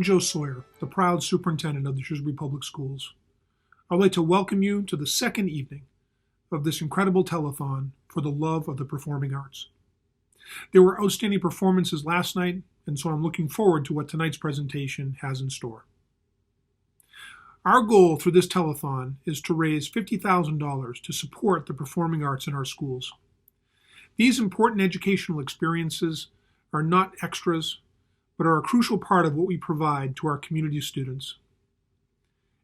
Joe Sawyer, the proud superintendent of the Shrewsbury Public Schools. I'd like to welcome you to the second evening of this incredible telethon for the love of the performing arts. There were outstanding performances last night, and so I'm looking forward to what tonight's presentation has in store. Our goal through this telethon is to raise $50,000 to support the performing arts in our schools. These important educational experiences are not extras, but are a crucial part of what we provide to our community students.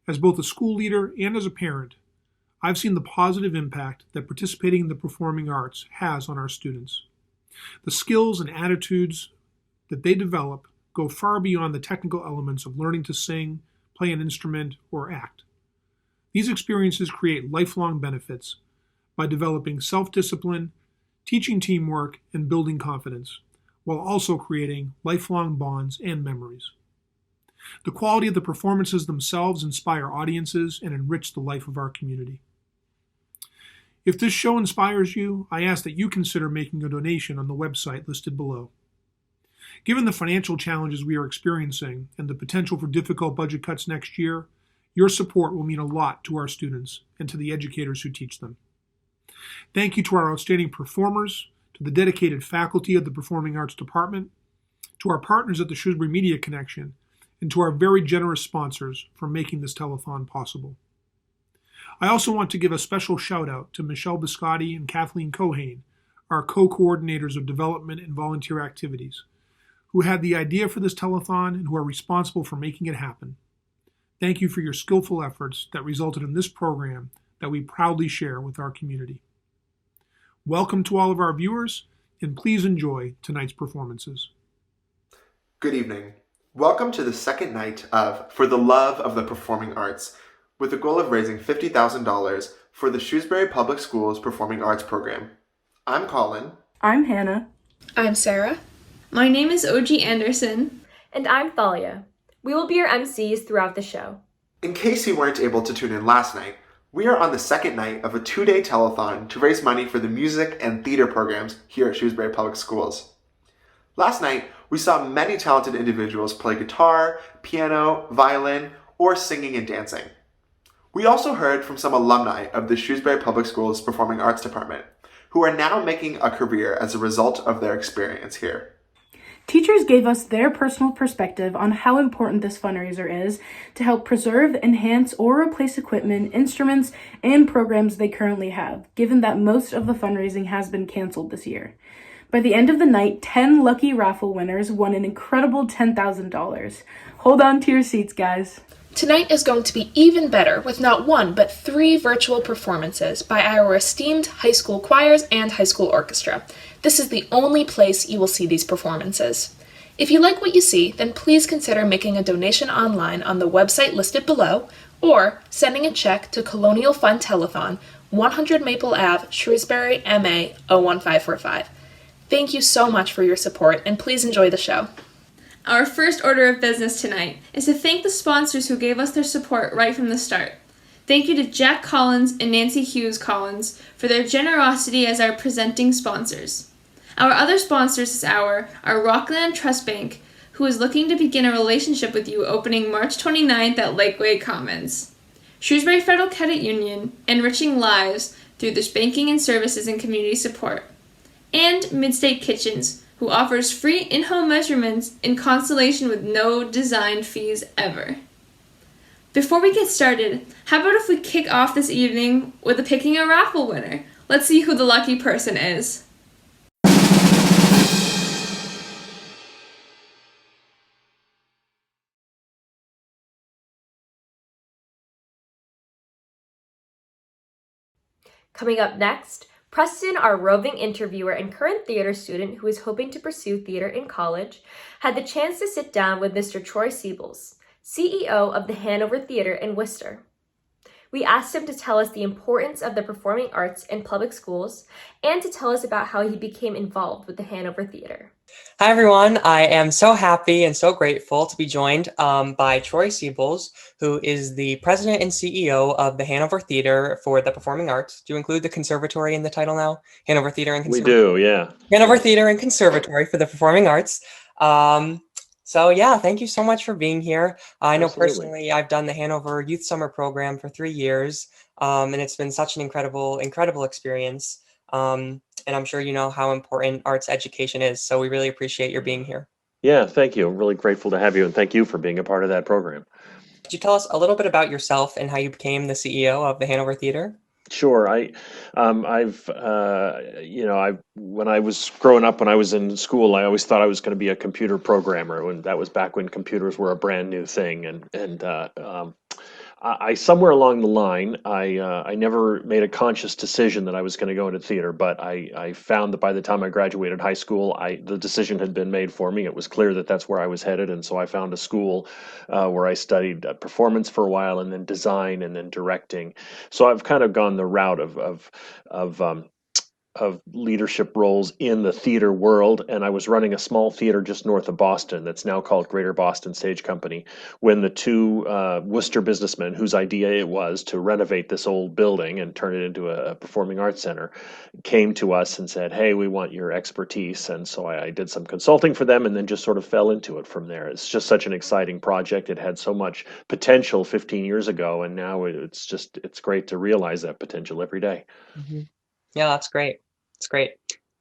As both a school leader and as a parent, I've seen the positive impact that participating in the performing arts has on our students. The skills and attitudes that they develop go far beyond the technical elements of learning to sing, play an instrument, or act. These experiences create lifelong benefits by developing self-discipline, teaching teamwork, and building confidence, while also creating lifelong bonds and memories. The quality of the performances themselves inspire audiences and enrich the life of our community. If this show inspires you, I ask that you consider making a donation on the website listed below. Given the financial challenges we are experiencing and the potential for difficult budget cuts next year, your support will mean a lot to our students and to the educators who teach them. Thank you to our outstanding performers, to the dedicated faculty of the Performing Arts Department, to our partners at the Shrewsbury Media Connection, and to our very generous sponsors for making this telethon possible. I also want to give a special shout out to Michelle Biscotti and Kathleen Cohane, our co-coordinators of development and volunteer activities, who had the idea for this telethon and who are responsible for making it happen. Thank you for your skillful efforts that resulted in this program that we proudly share with our community. Welcome to all of our viewers, and please enjoy tonight's performances. Good evening. Welcome to the second night of For the Love of the Performing Arts, with the goal of raising $50,000 for the Shrewsbury Public Schools Performing Arts Program. I'm Colin. I'm Hannah. I'm Sarah. My name is O.G. Anderson. And I'm Thalia. We will be your MCs throughout the show. In case you weren't able to tune in last night, we are on the second night of a 2-day telethon to raise money for the music and theater programs here at Shrewsbury Public Schools. Last night, we saw many talented individuals play guitar, piano, violin, or singing and dancing. We also heard from some alumni of the Shrewsbury Public Schools Performing Arts Department, who are now making a career as a result of their experience here. Teachers gave us their personal perspective on how important this fundraiser is to help preserve, enhance, or replace equipment, instruments, and programs they currently have, given that most of the fundraising has been canceled this year. By the end of the night, 10 lucky raffle winners won an incredible $10,000. Hold on to your seats, guys. Tonight is going to be even better with not one but 3 virtual performances by our esteemed high school choirs and high school orchestra. This is the only place you will see these performances. If you like what you see, then please consider making a donation online on the website listed below, or sending a check to Colonial Fund Telethon, 100 Maple Ave, Shrewsbury, MA 01545. Thank you so much for your support, and please enjoy the show. Our first order of business tonight is to thank the sponsors who gave us their support right from the start. Thank you to Jack Collins and Nancy Hughes Collins for their generosity as our presenting sponsors. Our other sponsors this hour are Rockland Trust Bank, who is looking to begin a relationship with you opening March 29th at Lakeway Commons. Shrewsbury Federal Credit Union, enriching lives through their banking and services and community support. And Midstate Kitchens, who offers free in-home measurements in constellation with no design fees ever. Before we get started, how about if we kick off this evening with picking a raffle winner? Let's see who the lucky person is. Coming up next, Preston, our roving interviewer and current theater student who is hoping to pursue theater in college, had the chance to sit down with Mr. Troy Siebels, CEO of the Hanover Theater in Worcester. We asked him to tell us the importance of the performing arts in public schools and to tell us about how he became involved with the Hanover Theater. Hi, everyone. I am so happy and so grateful to be joined by Troy Siebels, who is the president and CEO of the Hanover Theater for the Performing Arts. Do you include the conservatory in the title now? Hanover Theater and Conservatory? We do, yeah. Hanover Theater and Conservatory for the Performing Arts. So yeah, thank you so much for being here. I know Absolutely. personally I've done the Hanover Youth Summer Program for 3 years, and it's been such an incredible experience. And I'm sure you know how important arts education is. So we really appreciate your being here. Yeah, thank you. I'm really grateful to have you, and thank you for being a part of that program. Could you tell us a little bit about yourself and how you became the CEO of the Hanover Theater? Sure. When I was growing up, when I was in school, I always thought I was going to be a computer programmer. When that was back when computers were a brand new thing, and somewhere along the line, I never made a conscious decision that I was going to go into theater, but I found that by the time I graduated high school, the decision had been made for me. It was clear that that's where I was headed, and so I found a school where I studied performance for a while, and then design, and then directing. So I've kind of gone the route of of leadership roles in the theater world, and I was running a small theater just north of Boston that's now called Greater Boston Stage Company when the two Worcester businessmen, whose idea it was to renovate this old building and turn it into a performing arts center, came to us and said, "Hey, we want your expertise." And so I did some consulting for them, and then just sort of fell into it from there. It's just such an exciting project. It had so much potential 15 years ago, and now it's great to realize that potential every day. Mhm. Yeah, that's great. That's great.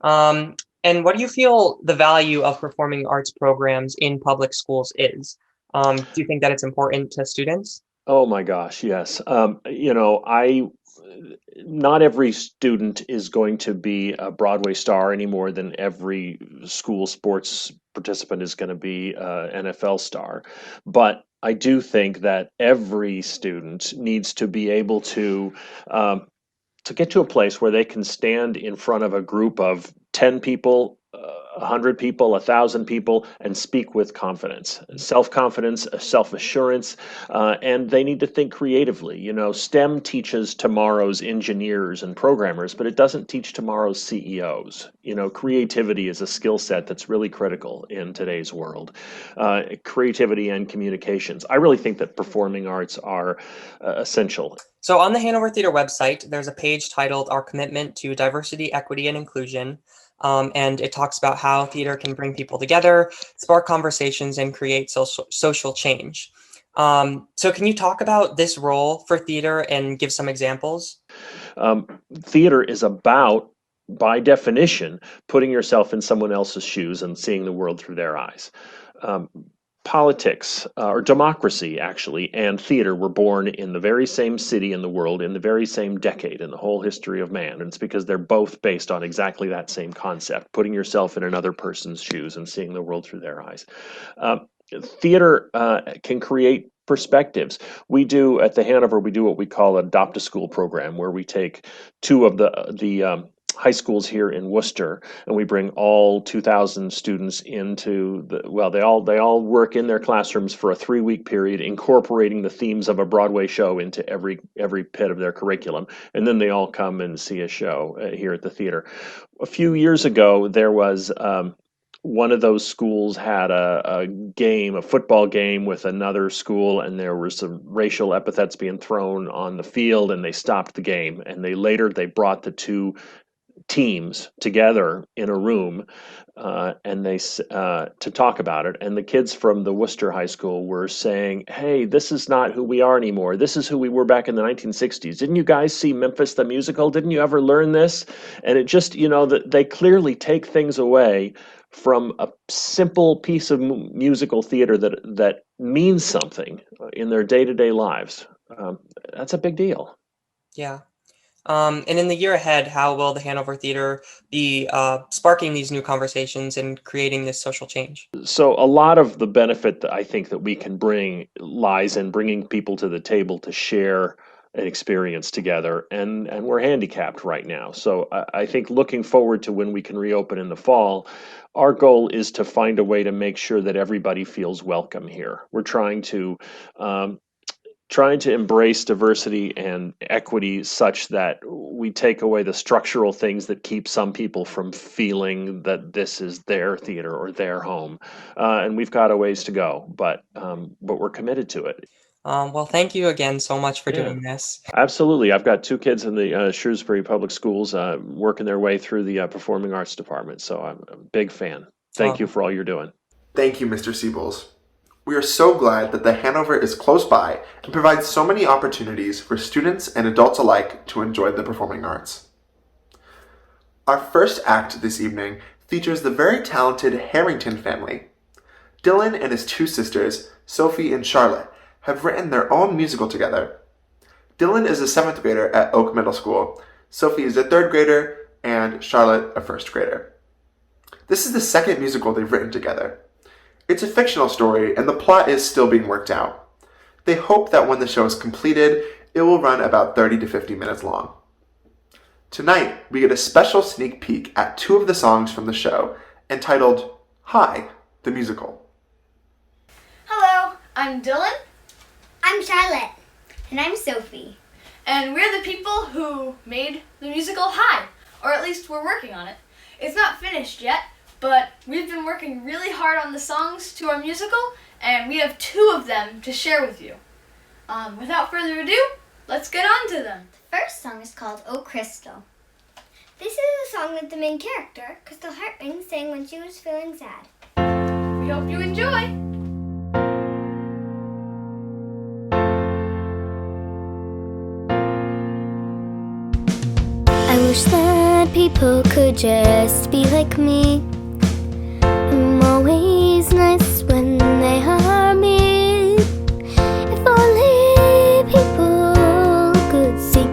Um, and what do you feel the value of performing arts programs in public schools is? Do you think that it's important to students? Oh my gosh, yes. Not every student is going to be a Broadway star any more than every school sports participant is going to be a NFL star. But I do think that every student needs to be able um, to get to a place where they can stand in front of a group of 10 people, 100 people, 1,000 people, and speak with confidence, self-confidence, self-assurance, and they need to think creatively. You know, STEM teaches tomorrow's engineers and programmers, but it doesn't teach tomorrow's CEOs. You know, creativity is a skill set that's really critical in today's world. Creativity and communications. I really think that performing arts are essential. So on the Hanover Theater website, there's a page titled Our Commitment to Diversity, Equity, and Inclusion. And it talks about how theater can bring people together, spark conversations, and create social change. So can you talk about this role for theater and give some examples? Um, Theater is about, by definition, putting yourself in someone else's shoes and seeing the world through their eyes. Um, Politics, or democracy, actually, and theater were born in the very same city in the world in the very same decade in the whole history of man. And it's because they're both based on exactly that same concept, putting yourself in another person's shoes and seeing the world through their eyes. Um, Theater can create perspectives. We do at the Hanover, we do what we call an adopt a school program, where we take two of the high schools here in Worcester, and we bring all 2,000 students into they all work in their classrooms for a 3-week period, incorporating the themes of a Broadway show into every pit of their curriculum, and then they all come and see a show here at the theater. A few years ago, there was one of those schools had a football game with another school, and there were some racial epithets being thrown on the field, and they stopped the game. And they brought the two teams together in a room, to talk about it. And the kids from the Worcester High School were saying, "Hey, this is not who we are anymore. This is who we were back in the 1960s. Didn't you guys see Memphis the Musical? Didn't you ever learn this?" And it just, that they clearly take things away from a simple piece of musical theater that means something in their day-to-day lives. That's a big deal. Yeah. And in the year ahead, how will the Hanover Theater be sparking these new conversations and creating this social change? So a lot of the benefit that I think that we can bring lies in bringing people to the table to share an experience together, and we're handicapped right now. So I think looking forward to when we can reopen in the fall, our goal is to find a way to make sure that everybody feels welcome here. We're um, trying to embrace diversity and equity such that we take away the structural things that keep some people from feeling that this is their theater or their home. And we've got a ways to go, but we're committed to it. Well, thank you again so much for Yeah, doing this. absolutely. I've got two kids in the Shrewsbury Public Schools working their way through the Performing Arts Department, so I'm a big fan. Thank you Um, for all you're doing. Thank you, Mr. Siebels. We are so glad that the Hanover is close by and provides so many opportunities for students and adults alike to enjoy the performing arts. Our first act this evening features the very talented Harrington family. Dylan and his two sisters, Sophie and Charlotte, have written their own musical together. Dylan is a 7th grader at Oak Middle School, Sophie is a 3rd grader, and Charlotte a 1st grader. This is the second musical they've written together. It's a fictional story, and the plot is still being worked out. They hope that when the show is completed, it will run about 30 to 50 minutes long. Tonight, we get a special sneak peek at 2 of the songs from the show, entitled Hi, the Musical. Hello, I'm Dylan. I'm Charlotte. And I'm Sophie. And we're the people who made the musical Hi, or at least we're working on it. It's not finished yet, but we've been working really hard on the songs to our musical, and we have 2 of them to share with you. Without further ado, let's get on to them. The first song is called Oh Crystal. This is a song that the main character, Crystal Hartman, sang when she was feeling sad. We hope you enjoy. I wish that people could just be like me. I'm always nice when they harm me. If only people could see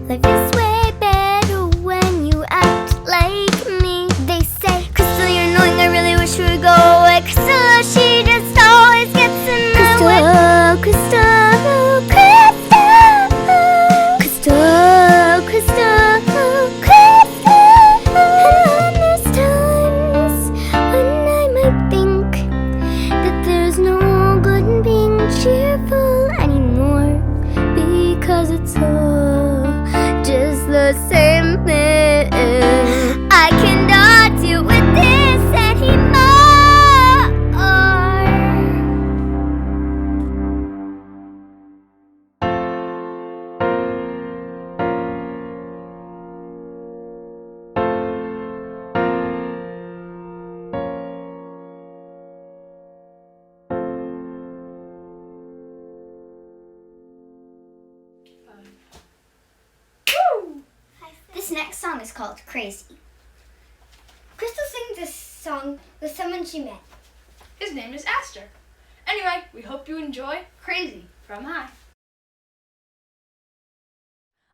life is way better when you act like me. They say, Crystal, you're annoying, I really wish you would go away. Crystal, she just always gets in the way. Crystal, Crystal, Crystal, Crystal. Same thing. I cannot deal with this anymore. This next song is called Crazy. Crystal sings this song with someone she met. His name is Aster. Anyway, we hope you enjoy Crazy from Hi.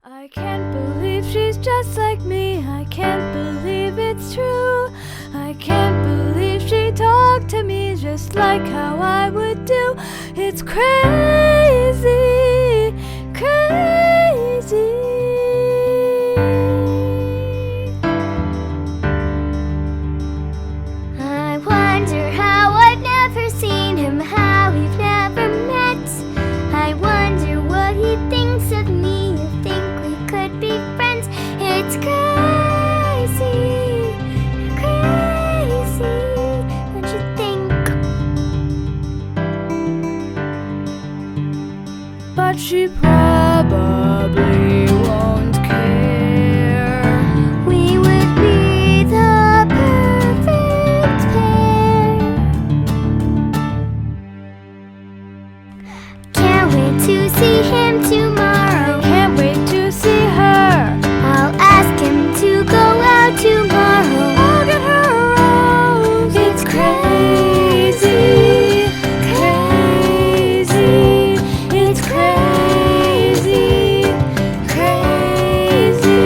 I can't believe she's just like me. I can't believe it's true. I can't believe she talked to me just like how I would do. It's crazy, crazy. I wonder how I've never seen him, how we've never met. I wonder what he thinks of me. You think we could be friends? It's crazy, crazy, don't you think? But she probably won't care. We would be the perfect pair. Can't wait to see him tomorrow. Can't wait to see her. I'll ask him to go out tomorrow. I'll get her a rose. It's crazy, crazy. It's crazy, crazy.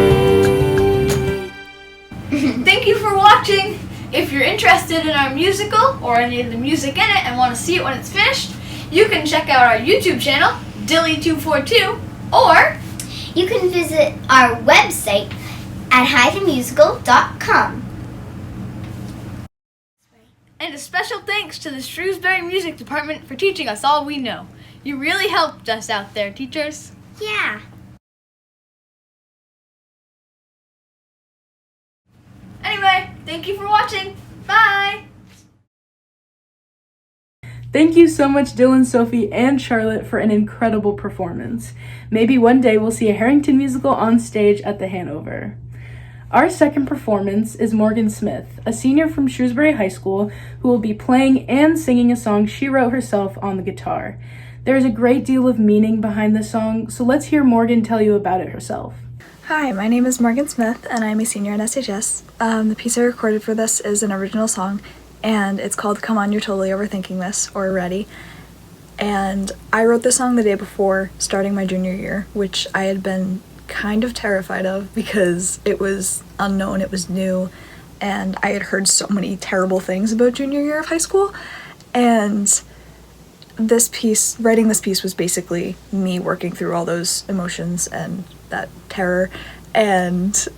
Thank you for watching. If you're interested in our musical or any of the music in it and want to see it when it's finished, you can check out our YouTube channel, Dilly242, or You can visit our website at hithemusical.com. and a special thanks to the Shrewsbury Music Department for teaching us all we know. You really helped us out there, teachers. Yeah. Anyway, thank you for watching. Bye! Thank you so much, Dylan, Sophie, and Charlotte for an incredible performance. Maybe one day we'll see a Harrington musical on stage at the Hanover. Our second performance is Morgan Smith, a senior from Shrewsbury High School who will be playing and singing a song she wrote herself on the guitar. There is a great deal of meaning behind this song, so let's hear Morgan tell you about it herself. Hi, my name is Morgan Smith, and I'm a senior at SHS. The piece I recorded for this is an original song, and it's called Come On, You're Totally Overthinking This, or Ready. And I wrote this song the day before starting my junior year, which I had been kind of terrified of because it was unknown, it was new, and I had heard so many terrible things about junior year of high school. And writing this piece was basically me working through all those emotions and that terror, and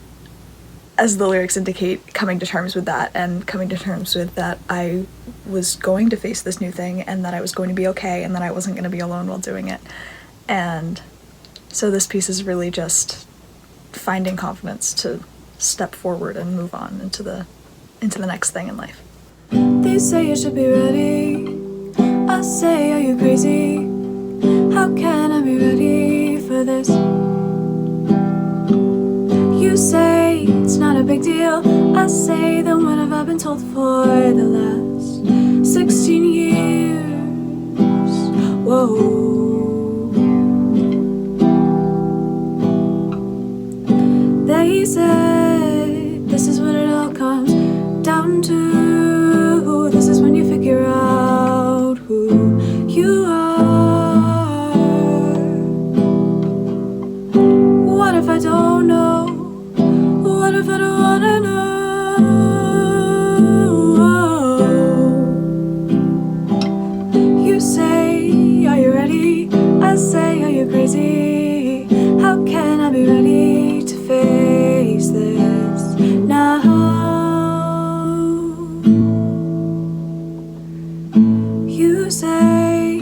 as the lyrics indicate, coming to terms with that, and coming to terms with that I was going to face this new thing, and that I was going to be okay, and that I wasn't going to be alone while doing it. And so this piece is really just finding confidence to step forward and move on into the next thing in life. They say you should be ready. I say, are you crazy? How can I be ready for this? You say it's not a big deal. I say, then what have I been told for the last 16 years? Whoa. They said this is what it all comes down to. This is when you figure out who you are. What if I don't know? What if I don't wanna know? You say, are you ready? I say, are you crazy? How can I be ready to face this now? You say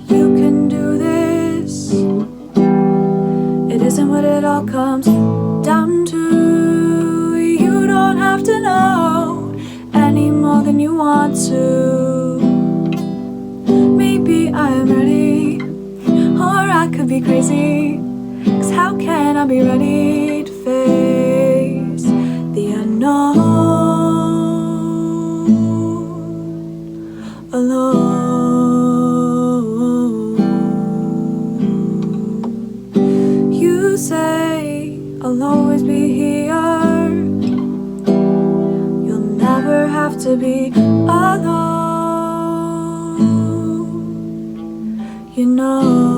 you can do this. It isn't what it all comes down to. You don't have to know any more than you want to. Maybe I am ready, or I could be crazy. 'Cause how can I be ready to face the unknown alone? You say I'll always be here. You'll never have to be alone. You know.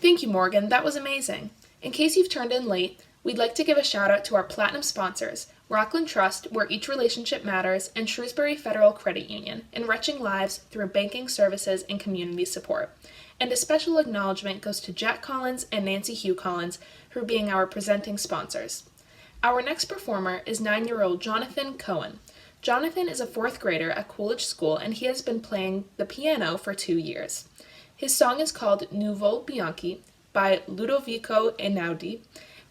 Thank you, Morgan. That was amazing. In case you've turned in late, we'd like to give a shout out to our platinum sponsors, Rockland Trust, where each relationship matters, and Shrewsbury Federal Credit Union, enriching lives through banking services and community support. And a special acknowledgement goes to Jack Collins and Nancy Hugh Collins for being our presenting sponsors. Our next performer is 9-year-old Jonathan Cohen. Jonathan is a 4th grader at Coolidge School, and he has been playing the piano for 2 years. His song is called Nuovo Bianchi by Ludovico Einaudi,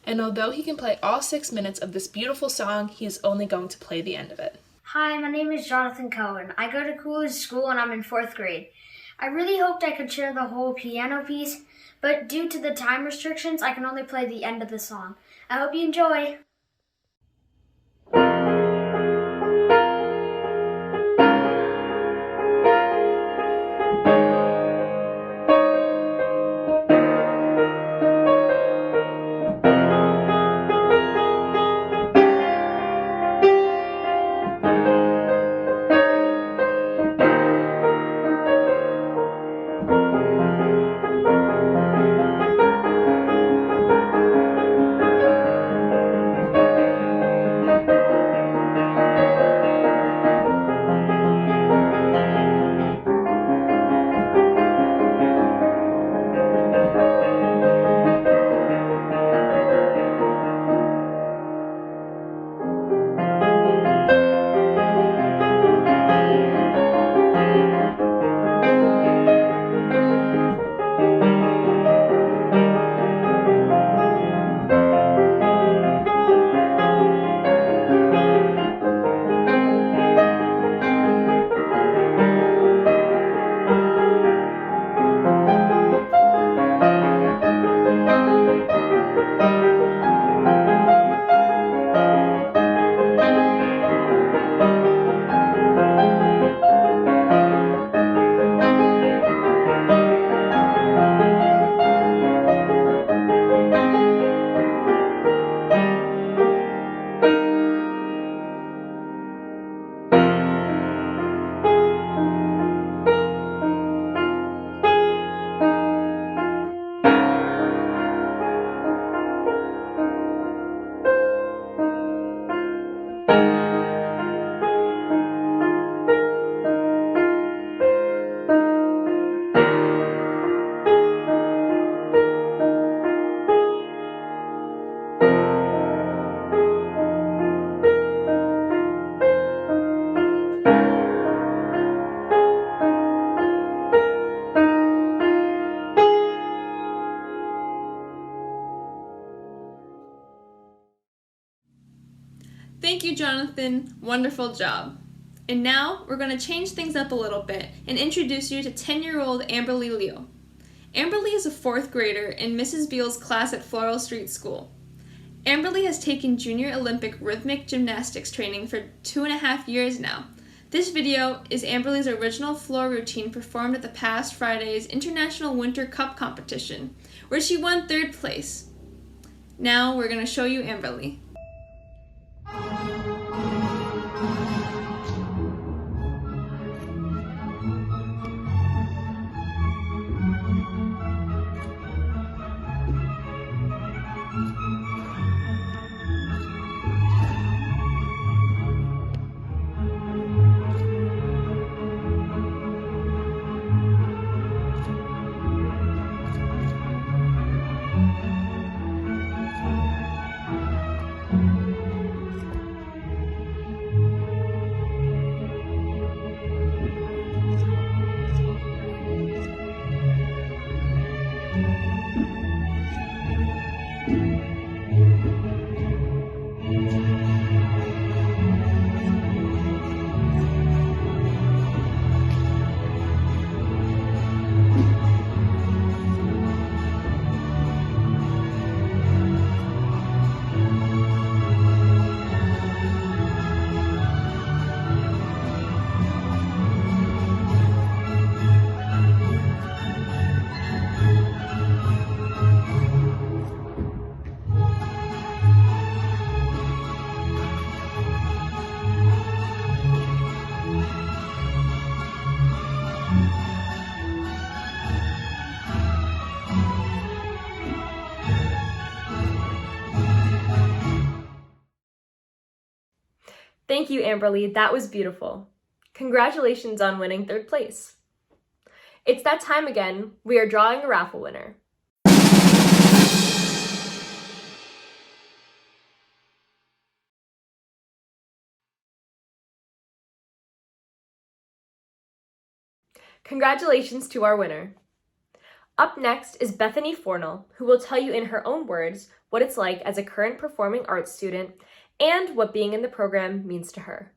and although he can play all 6 minutes of this beautiful song, he is only going to play the end of it. Hi, my name is Jonathan Cohen. I go to Coolidge School and I'm in 4th grade. I really hoped I could share the whole piano piece, but due to the time restrictions, I can only play the end of the song. I hope you enjoy! you, Jonathan. Wonderful job. And now we're going to change things up a little bit and introduce you to 10-year-old Amberly Leo. Amberly is a 4th grader in Mrs. Beale's class at Floral Street School. Amberly has taken Junior Olympic rhythmic gymnastics training for 2.5 years now. This video is Amberly's original floor routine performed at the past Friday's International Winter Cup competition, where she won 3rd place. Now we're going to show you Amberly. Thank you, Amberly. That was beautiful. Congratulations on winning 3rd place. It's that time again. We are drawing a raffle winner. Congratulations to our winner. Up next is Bethany Fornell, who will tell you in her own words what it's like as a current performing arts student and what being in the program means to her.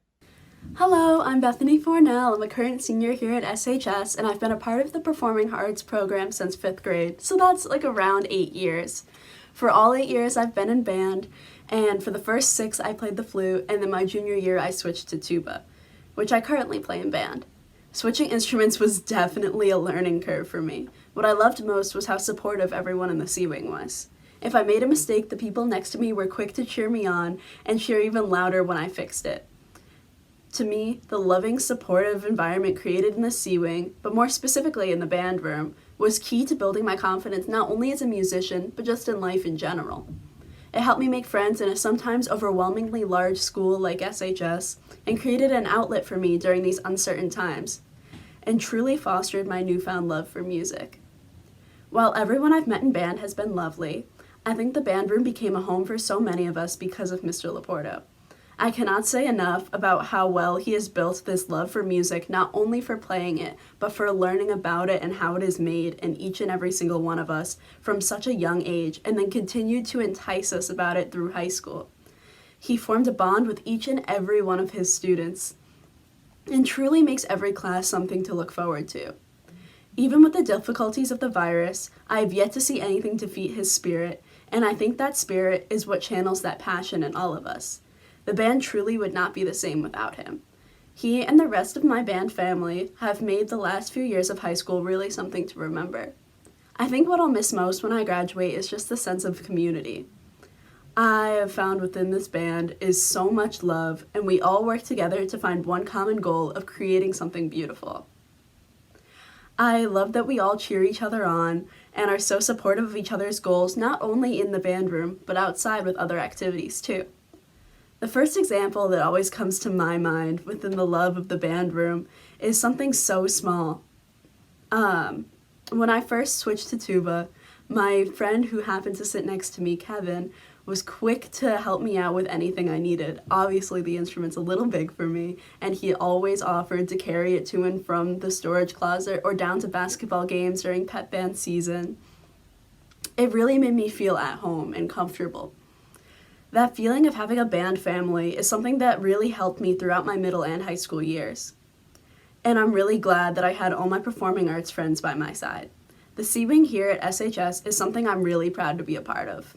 Hello, I'm Bethany Fornell. I'm a current senior here at SHS, and I've been a part of the Performing Arts Program since 5th grade, so that's like around 8 years. For all 8 years, I've been in band, and for the first 6, I played the flute, and then my junior year, I switched to tuba, which I currently play in band. Switching instruments was definitely a learning curve for me. What I loved most was how supportive everyone in the C-Wing was. If I made a mistake, the people next to me were quick to cheer me on and cheer even louder when I fixed it. To me, the loving, supportive environment created in the C-Wing, but more specifically in the band room, was key to building my confidence not only as a musician, but just in life in general. It helped me make friends in a sometimes overwhelmingly large school like SHS, and created an outlet for me during these uncertain times, and truly fostered my newfound love for music. While everyone I've met in band has been lovely, I think the band room became a home for so many of us because of Mr. Laporto. I cannot say enough about how well he has built this love for music, not only for playing it, but for learning about it and how it is made in each and every single one of us from such a young age, and then continued to entice us about it through high school. He formed a bond with each and every one of his students, and truly makes every class something to look forward to. Even with the difficulties of the virus, I have yet to see anything defeat his spirit, and I think that spirit is what channels that passion in all of us. The band truly would not be the same without him. He and the rest of my band family have made the last few years of high school really something to remember. I think what I'll miss most when I graduate is just the sense of community. I have found within this band is so much love, and we all work together to find one common goal of creating something beautiful. I love that we all cheer each other on and are so supportive of each other's goals, not only in the band room, but outside with other activities too. The first example that always comes to my mind within the love of the band room is something so small. When I first switched to tuba, my friend who happened to sit next to me, Kevin, was quick to help me out with anything I needed. Obviously, the instrument's a little big for me, and he always offered to carry it to and from the storage closet or down to basketball games during pep band season. It really made me feel at home and comfortable. That feeling of having a band family is something that really helped me throughout my middle and high school years. And I'm really glad that I had all my performing arts friends by my side. The C Wing here at SHS is something I'm really proud to be a part of.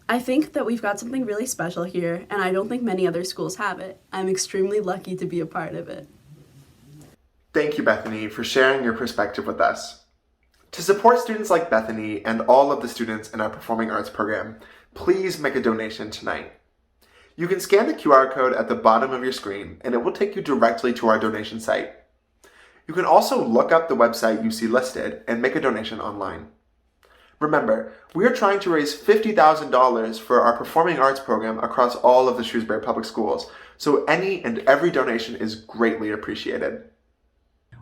I think that we've got something really special here, and I don't think many other schools have it. I'm extremely lucky to be a part of it. Thank you, Bethany, for sharing your perspective with us. To support students like Bethany and all of the students in our Performing Arts program, please make a donation tonight. You can scan the QR code at the bottom of your screen, and it will take you directly to our donation site. You can also look up the website you see listed and make a donation online. Remember, we are trying to raise $50,000 for our Performing Arts program across all of the Shrewsbury Public Schools, so any and every donation is greatly appreciated.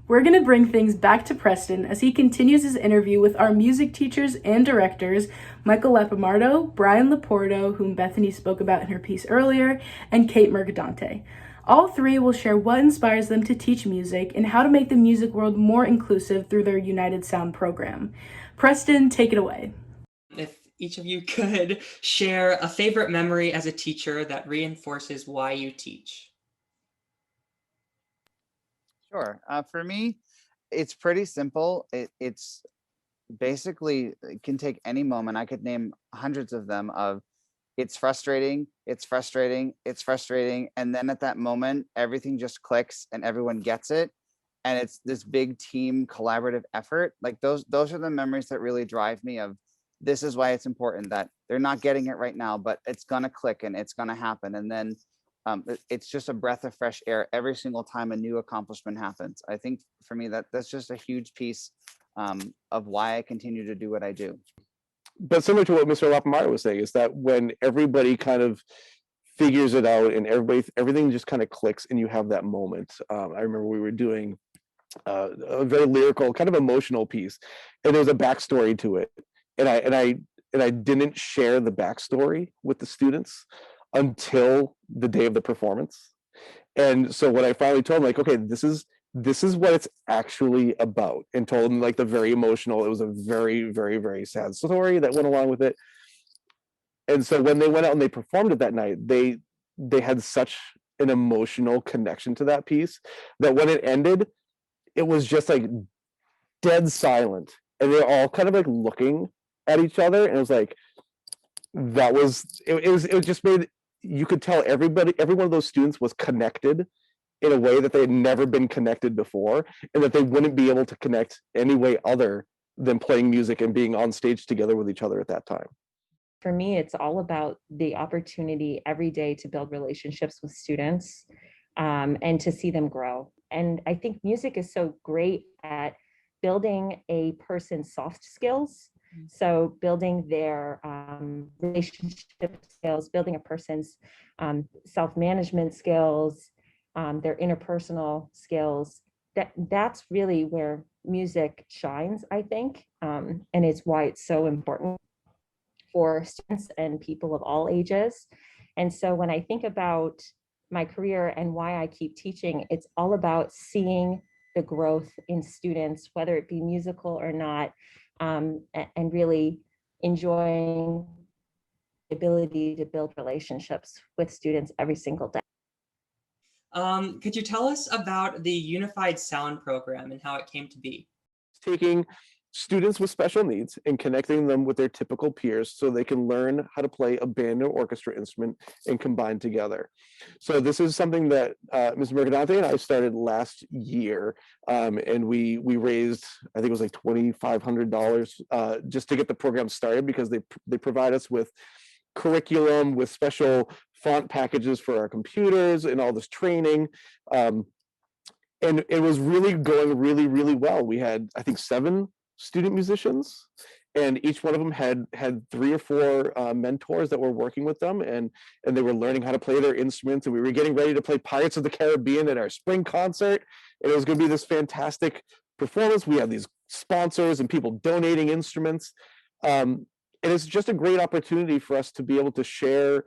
We're going to bring things back to Preston as he continues his interview with our music teachers and directors, Michael Lapamardo, Brian Laporto, whom Bethany spoke about in her piece earlier, and Kate Mercadante. All three will share what inspires them to teach music and how to make the music world more inclusive through their United Sound program. Preston, take it away. If each of you could share a favorite memory as a teacher that reinforces why you teach. Sure. For me, it's pretty simple. It's basically, it can take any moment. I could name hundreds of them of it's frustrating, it's frustrating, it's frustrating. And then at that moment, everything just clicks and everyone gets it. And it's this big team collaborative effort. Like those are the memories that really drive me of this is why it's important that they're not getting it right now, but it's gonna click and it's gonna happen. And then it's just a breath of fresh air every single time a new accomplishment happens. I think for me, that's just a huge piece of why I continue to do what I do. But similar to what Mr. Lapamara was saying, is that when everybody kind of figures it out and everything just kind of clicks and you have that moment. I remember we were doing a very lyrical, kind of emotional piece, and there was a backstory to it, and I didn't share the backstory with the students until the day of the performance. And so when I finally told them, like, okay, this is what it's actually about, and told them like the very emotional, it was a very, very, very sad story that went along with it. And so when they went out and they performed it that night, they had such an emotional connection to that piece that when it ended, it was just like dead silent, and they're all kind of like looking at each other, and it was like it just made, you could tell every one of those students was connected in a way that they had never been connected before, and that they wouldn't be able to connect any way other than playing music and being on stage together with each other at that time. For me, it's all about the opportunity every day to build relationships with students and to see them grow. And I think music is so great at building a person's soft skills. So building their relationship skills, building a person's self-management skills, their interpersonal skills. That's really where music shines, I think. And it's why it's so important for students and people of all ages. And so when I think about my career and why I keep teaching, it's all about seeing the growth in students, whether it be musical or not, and really enjoying the ability to build relationships with students every single day. Could you tell us about the Unified Sound program and how it came to be? Taking students with special needs and connecting them with their typical peers so they can learn how to play a band or orchestra instrument and combine together. So this is something that Ms. Mercadante and I started last year, and we raised, I think it was like $2,500 just to get the program started, because they provide us with curriculum, with special font packages for our computers and all this training. And it was really going really, really well. We had, I think, 7 student musicians, and each one of them had 3 or 4 mentors that were working with them, and they were learning how to play their instruments, and we were getting ready to play Pirates of the Caribbean at our spring concert, and it was going to be this fantastic performance. We had these sponsors and people donating instruments, and it's just a great opportunity for us to be able to share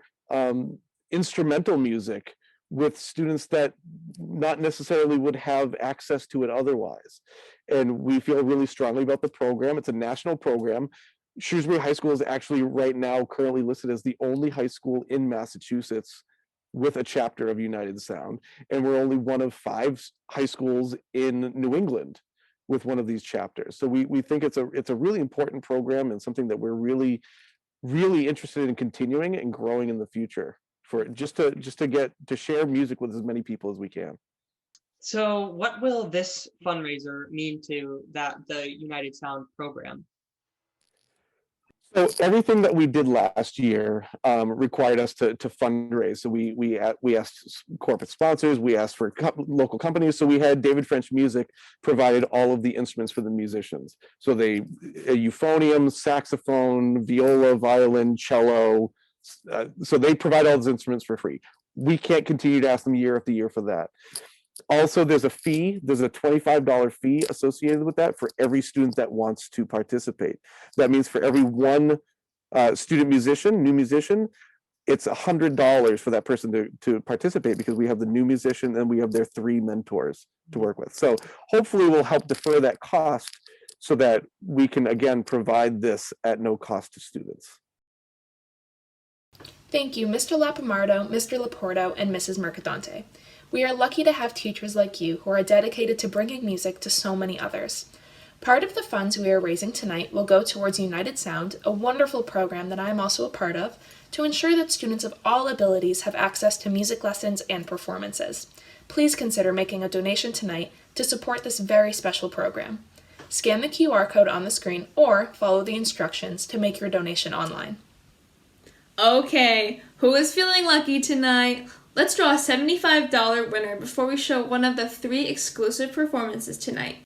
instrumental music with students that not necessarily would have access to it otherwise. And we feel really strongly about the program. It's a national program. Shrewsbury High School is actually right now currently listed as the only high school in Massachusetts with a chapter of United Sound, and we're only one of 5 high schools in New England with one of these chapters. So we think it's a really important program and something that we're really interested in continuing and growing in the future, for just to get to share music with as many people as we can. So what will this fundraiser mean to the United Sound program? So everything that we did last year required us to fundraise. So we asked corporate sponsors, we asked for local companies. So we had David French Music provided all of the instruments for the musicians. So a euphonium, saxophone, viola, violin, cello. So they provide all those instruments for free. We can't continue to ask them year after year for that. Also, there's a $25 fee associated with that for every student that wants to participate. That means for every one new musician, it's $100 for that person to participate, because we have the new musician and we have their 3 mentors to work with. So hopefully we'll help defer that cost so that we can, again, provide this at no cost to students. Thank you, Mr. Lapamardo, Mr. Laporto, and Mrs. Mercadante. We are lucky to have teachers like you who are dedicated to bringing music to so many others. Part of the funds we are raising tonight will go towards United Sound, a wonderful program that I am also a part of, to ensure that students of all abilities have access to music lessons and performances. Please consider making a donation tonight to support this very special program. Scan the QR code on the screen or follow the instructions to make your donation online. Okay, who is feeling lucky tonight? Let's draw a $75 winner before we show one of the 3 exclusive performances tonight.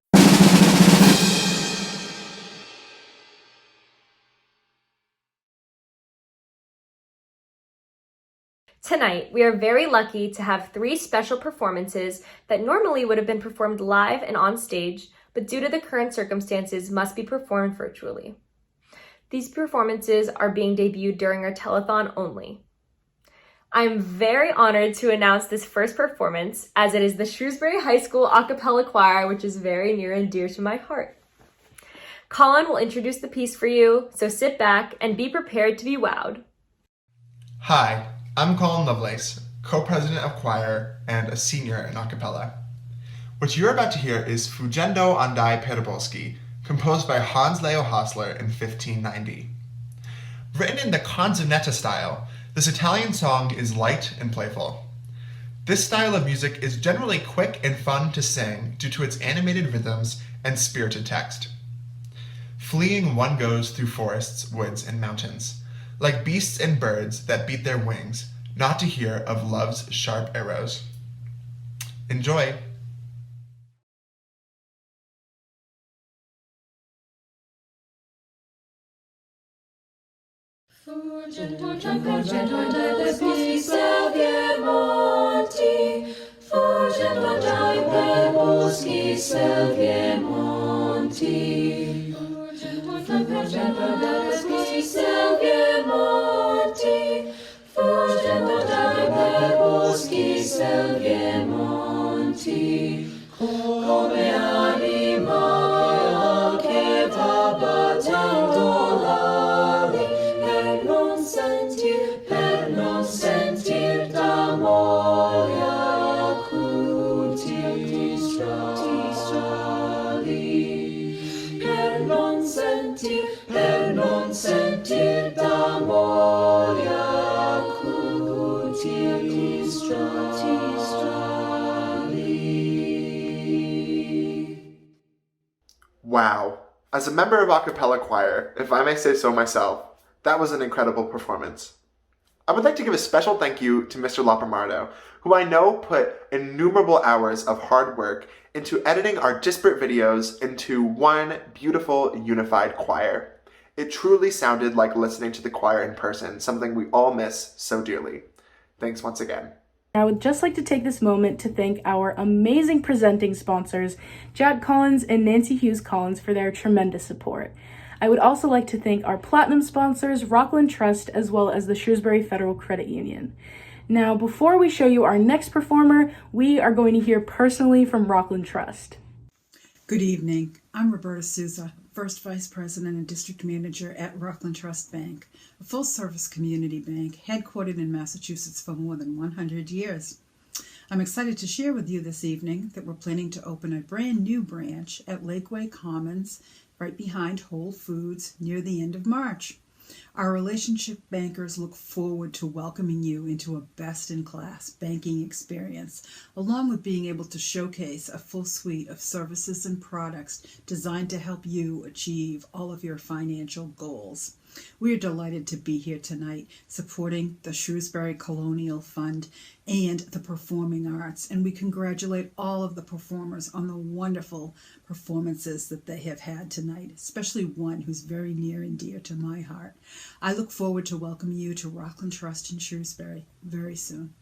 Tonight, we are very lucky to have 3 special performances that normally would have been performed live and on stage, but due to the current circumstances must be performed virtually. These performances are being debuted during our telethon only. I'm very honored to announce this first performance, as it is the Shrewsbury High School a cappella choir, which is very near and dear to my heart. Colin will introduce the piece for you, so sit back and be prepared to be wowed. Hi, I'm Colin Lovelace, co-president of choir and a senior in a cappella. What you're about to hear is Fuggendo Andai per boschi, composed by Hans Leo Hassler in 1590. Written in the canzonetta style, this Italian song is light and playful. This style of music is generally quick and fun to sing due to its animated rhythms and spirited text. Fleeing one goes through forests, woods, and mountains, like beasts and birds that beat their wings, not to hear of love's sharp arrows. Enjoy! Fuggendo dai boschi selve monti, fuggendo dai boschi selve monti, fuggendo dai boschi selve monti, fuggendo dai boschi selve monti, come anima che va battendo l'ali. Per non sentir d'amore acuti ti strali, per non sentir d'amore acuti ti strali. Wow. As a member of a cappella choir, if I may say so myself, that was an incredible performance. I would like to give a special thank you to Mr. Lapamardo, who I know put innumerable hours of hard work into editing our disparate videos into one beautiful, unified choir. It truly sounded like listening to the choir in person, something we all miss so dearly. Thanks once again. I would just like to take this moment to thank our amazing presenting sponsors, Jack Collins and Nancy Hughes Collins, for their tremendous support. I would also like to thank our platinum sponsors, Rockland Trust, as well as the Shrewsbury Federal Credit Union. Now, before we show you our next performer, we are going to hear personally from Rockland Trust. Good evening. I'm Roberta Souza, First Vice President and District Manager at Rockland Trust Bank, a full-service community bank headquartered in Massachusetts for more than 100 years. I'm excited to share with you this evening that we're planning to open a brand new branch at Lakeway Commons, right behind Whole Foods, near the end of March. Our relationship bankers look forward to welcoming you into a best-in-class banking experience, along with being able to showcase a full suite of services and products designed to help you achieve all of your financial goals. We are delighted to be here tonight supporting the Shrewsbury Colonial Fund and the Performing Arts, and we congratulate all of the performers on the wonderful performances that they have had tonight, especially one who's very near and dear to my heart. I look forward to welcoming you to Rockland Trust in Shrewsbury very soon.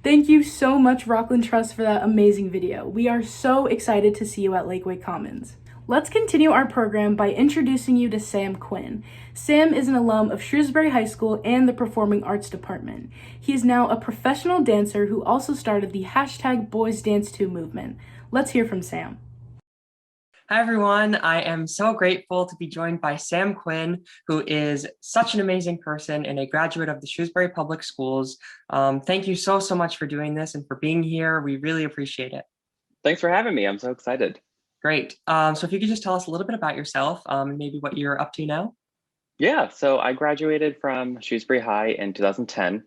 Thank you so much, Rockland Trust, for that amazing video. We are so excited to see you at Lakeway Commons. Let's continue our program by introducing you to Sam Quinn. Sam is an alum of Shrewsbury High School and the Performing Arts Department. He is now a professional dancer who also started the #BoysDance2 movement. Let's hear from Sam. Hi, everyone. I am so grateful to be joined by Sam Quinn, who is such an amazing person and a graduate of the Shrewsbury Public Schools. Thank you so much for doing this and for being here. We really appreciate it. Thanks for having me. I'm so excited. Great. So if you could just tell us a little bit about yourself and maybe what you're up to now. Yeah, so I graduated from Shrewsbury High in 2010,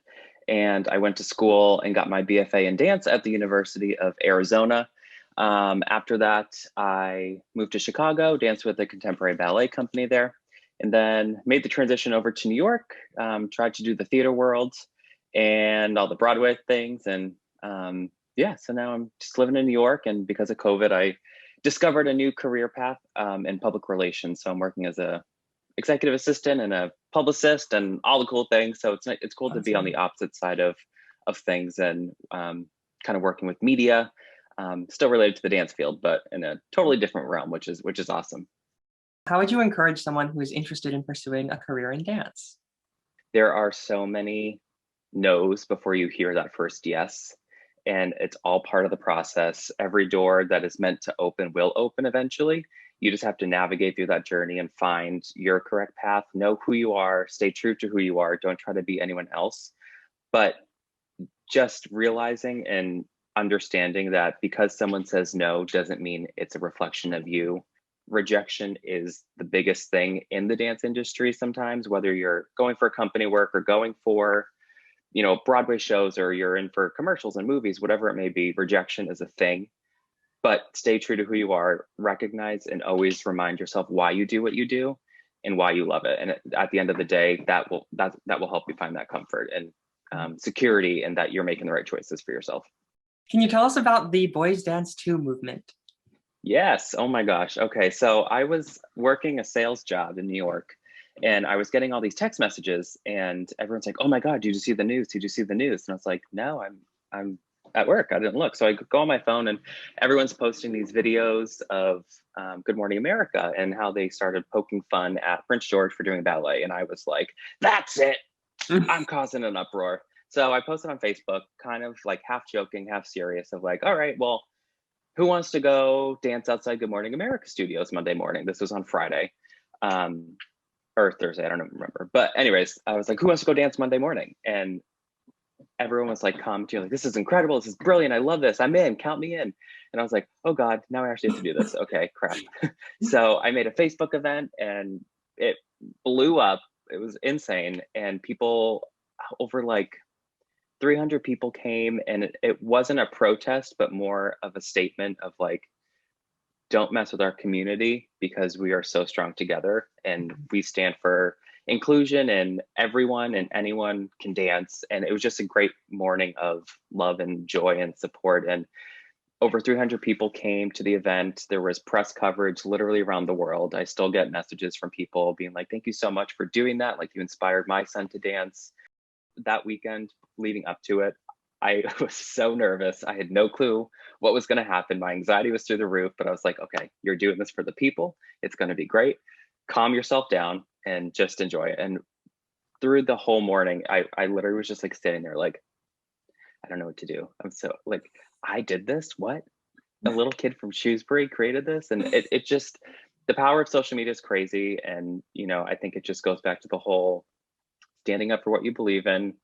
and I went to school and got my BFA in dance at the University of Arizona. After that, I moved to Chicago, danced with a contemporary ballet company there, and then made the transition over to New York, tried to do the theater world and all the Broadway things. And yeah, so now I'm just living in New York, and because of COVID, I discovered a new career path in public relations. So I'm working as a executive assistant and a publicist and all the cool things. So it's cool to be on the opposite side of things and kind of working with media, still related to the dance field, but in a totally different realm, which is awesome. How would you encourage someone who is interested in pursuing a career in dance? There are so many no's before you hear that first yes. And it's all part of the process. Every door that is meant to open will open eventually. You just have to navigate through that journey and find your correct path, know who you are, stay true to who you are, don't try to be anyone else. But just realizing and understanding that because someone says no doesn't mean it's a reflection of you. Rejection is the biggest thing in the dance industry sometimes, whether you're going for company work or going for Broadway shows, or you're in for commercials and movies, whatever it may be, rejection is a thing. But stay true to who you are, recognize and always remind yourself why you do what you do and why you love it. And at the end of the day, that will help you find that comfort and security, and that you're making the right choices for yourself. Can you tell us about the BoysDance2 movement? Yes. Oh my gosh. Okay. So I was working a sales job in New York, and I was getting all these text messages, and everyone's like, "Oh my God, did you see the news? Did you see the news?" And I was like, "No, I'm at work. I didn't look." So I go on my phone, and everyone's posting these videos of Good Morning America and how they started poking fun at Prince George for doing ballet. And I was like, "That's it. I'm causing an uproar." So I posted on Facebook, kind of like half joking, half serious, of like, "All right, well, who wants to go dance outside Good Morning America studios Monday morning?" This was on Friday. Or Thursday, I don't remember. But anyways, I was like, "Who wants to go dance Monday morning?" And everyone was like commenting, like, "This is incredible. This is brilliant. I love this. I'm in. Count me in." And I was like, "Oh God, now I actually have to do this." Okay, crap. So I made a Facebook event, and it blew up. It was insane. And people, over like 300 people came, and it wasn't a protest, but more of a statement of like, don't mess with our community because we are so strong together, and we stand for inclusion, and everyone and anyone can dance. And it was just a great morning of love and joy and support. And over 300 people came to the event. There was press coverage literally around the world. I still get messages from people being like, "Thank you so much for doing that. Like, you inspired my son to dance." That weekend leading up to it, I was so nervous. I had no clue what was going to happen. My anxiety was through the roof, but I was like, "Okay, you're doing this for the people. It's going to be great. Calm yourself down and just enjoy it." And through the whole morning, I literally was just like standing there like, I don't know what to do. I'm so like, I did this, what? a little kid from Shrewsbury created this, and it just, the power of social media is crazy. And I think it just goes back to the whole standing up for what you believe in,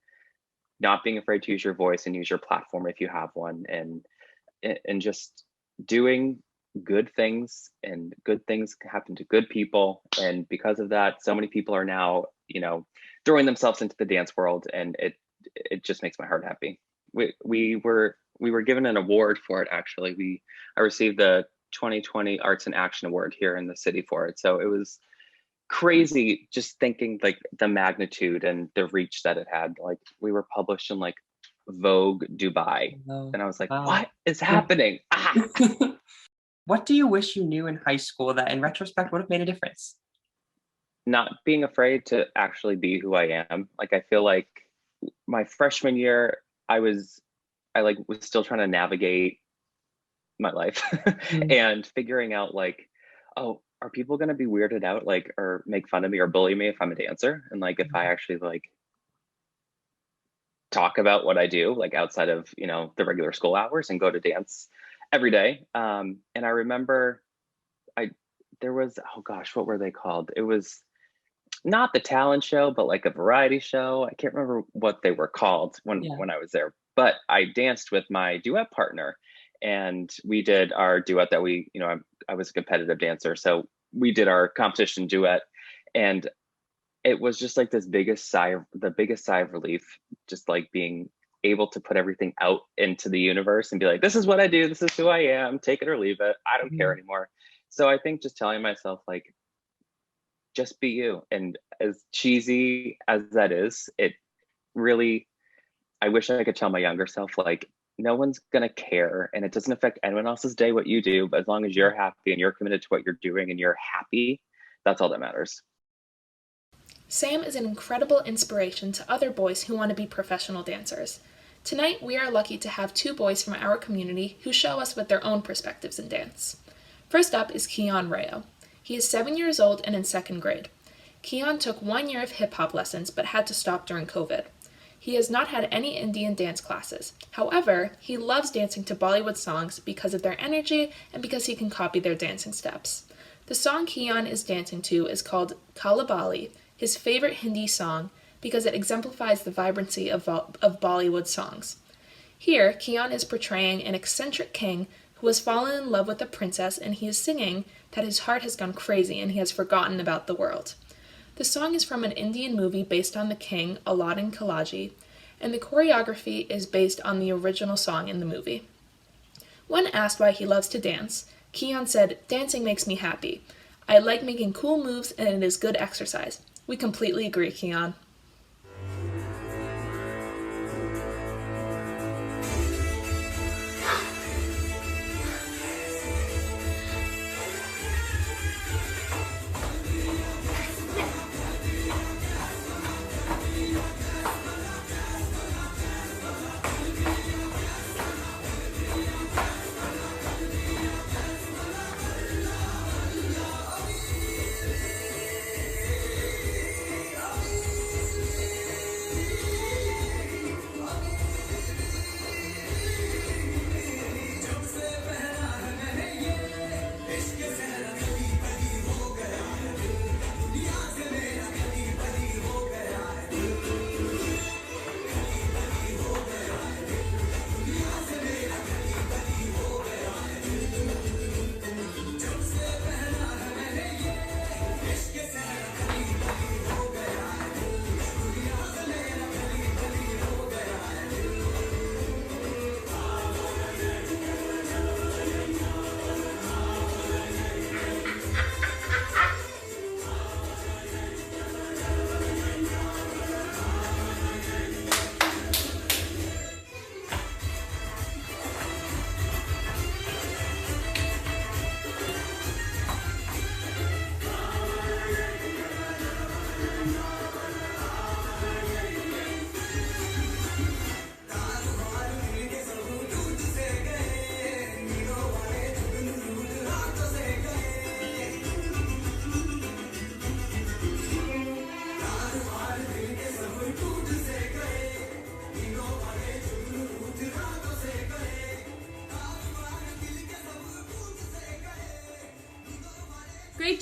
not being afraid to use your voice and use your platform if you have one, and just doing good things, and good things happen to good people. And because of that, so many people are now throwing themselves into the dance world, and it just makes my heart happy. We were given an award for it, actually. I received the 2020 Arts in Action Award here in the city for it. So it was crazy just thinking like the magnitude and the reach that it had. Like, we were published in like Vogue Dubai, and I was like, Wow. what is happening? What do you wish you knew in high school that in retrospect would have made a difference? Not being afraid to actually be who I am. Like, I feel like my freshman year, I was still trying to navigate my life and figuring out like, oh, are people going to be weirded out, like, or make fun of me or bully me if I'm a dancer? And like, if I actually like talk about what I do, like outside of, the regular school hours, and go to dance every day. And I remember there was, oh gosh, what were they called? It was not the talent show, but like a variety show. I can't remember what they were called when I was there, but I danced with my duet partner, and we did our duet that I was a competitive dancer. So we did our competition duet, and it was just like the biggest sigh of relief, just like being able to put everything out into the universe and be like, this is what I do, this is who I am, take it or leave it, I don't care anymore. So I think just telling myself like, just be you. And as cheesy as that is, it really, I wish I could tell my younger self, like, no one's gonna care, and it doesn't affect anyone else's day what you do, but as long as you're happy and you're committed to what you're doing and you're happy, that's all that matters. Sam is an incredible inspiration to other boys who want to be professional dancers. Tonight, we are lucky to have two boys from our community who show us with their own perspectives in dance. First up is Keon Rayo. He is 7 years old and in 2nd grade. Keon took 1 year of hip-hop lessons but had to stop during COVID. He has not had any Indian dance classes. However, he loves dancing to Bollywood songs because of their energy and because he can copy their dancing steps. The song Keon is dancing to is called Kalabali, his favorite Hindi song, because it exemplifies the vibrancy of Bollywood songs. Here, Keon is portraying an eccentric king who has fallen in love with a princess, and he is singing that his heart has gone crazy and he has forgotten about the world. The song is from an Indian movie based on the king, Aladdin Khilji, and the choreography is based on the original song in the movie. When asked why he loves to dance, Keon said, "Dancing makes me happy. I like making cool moves and it is good exercise." We completely agree, Keon.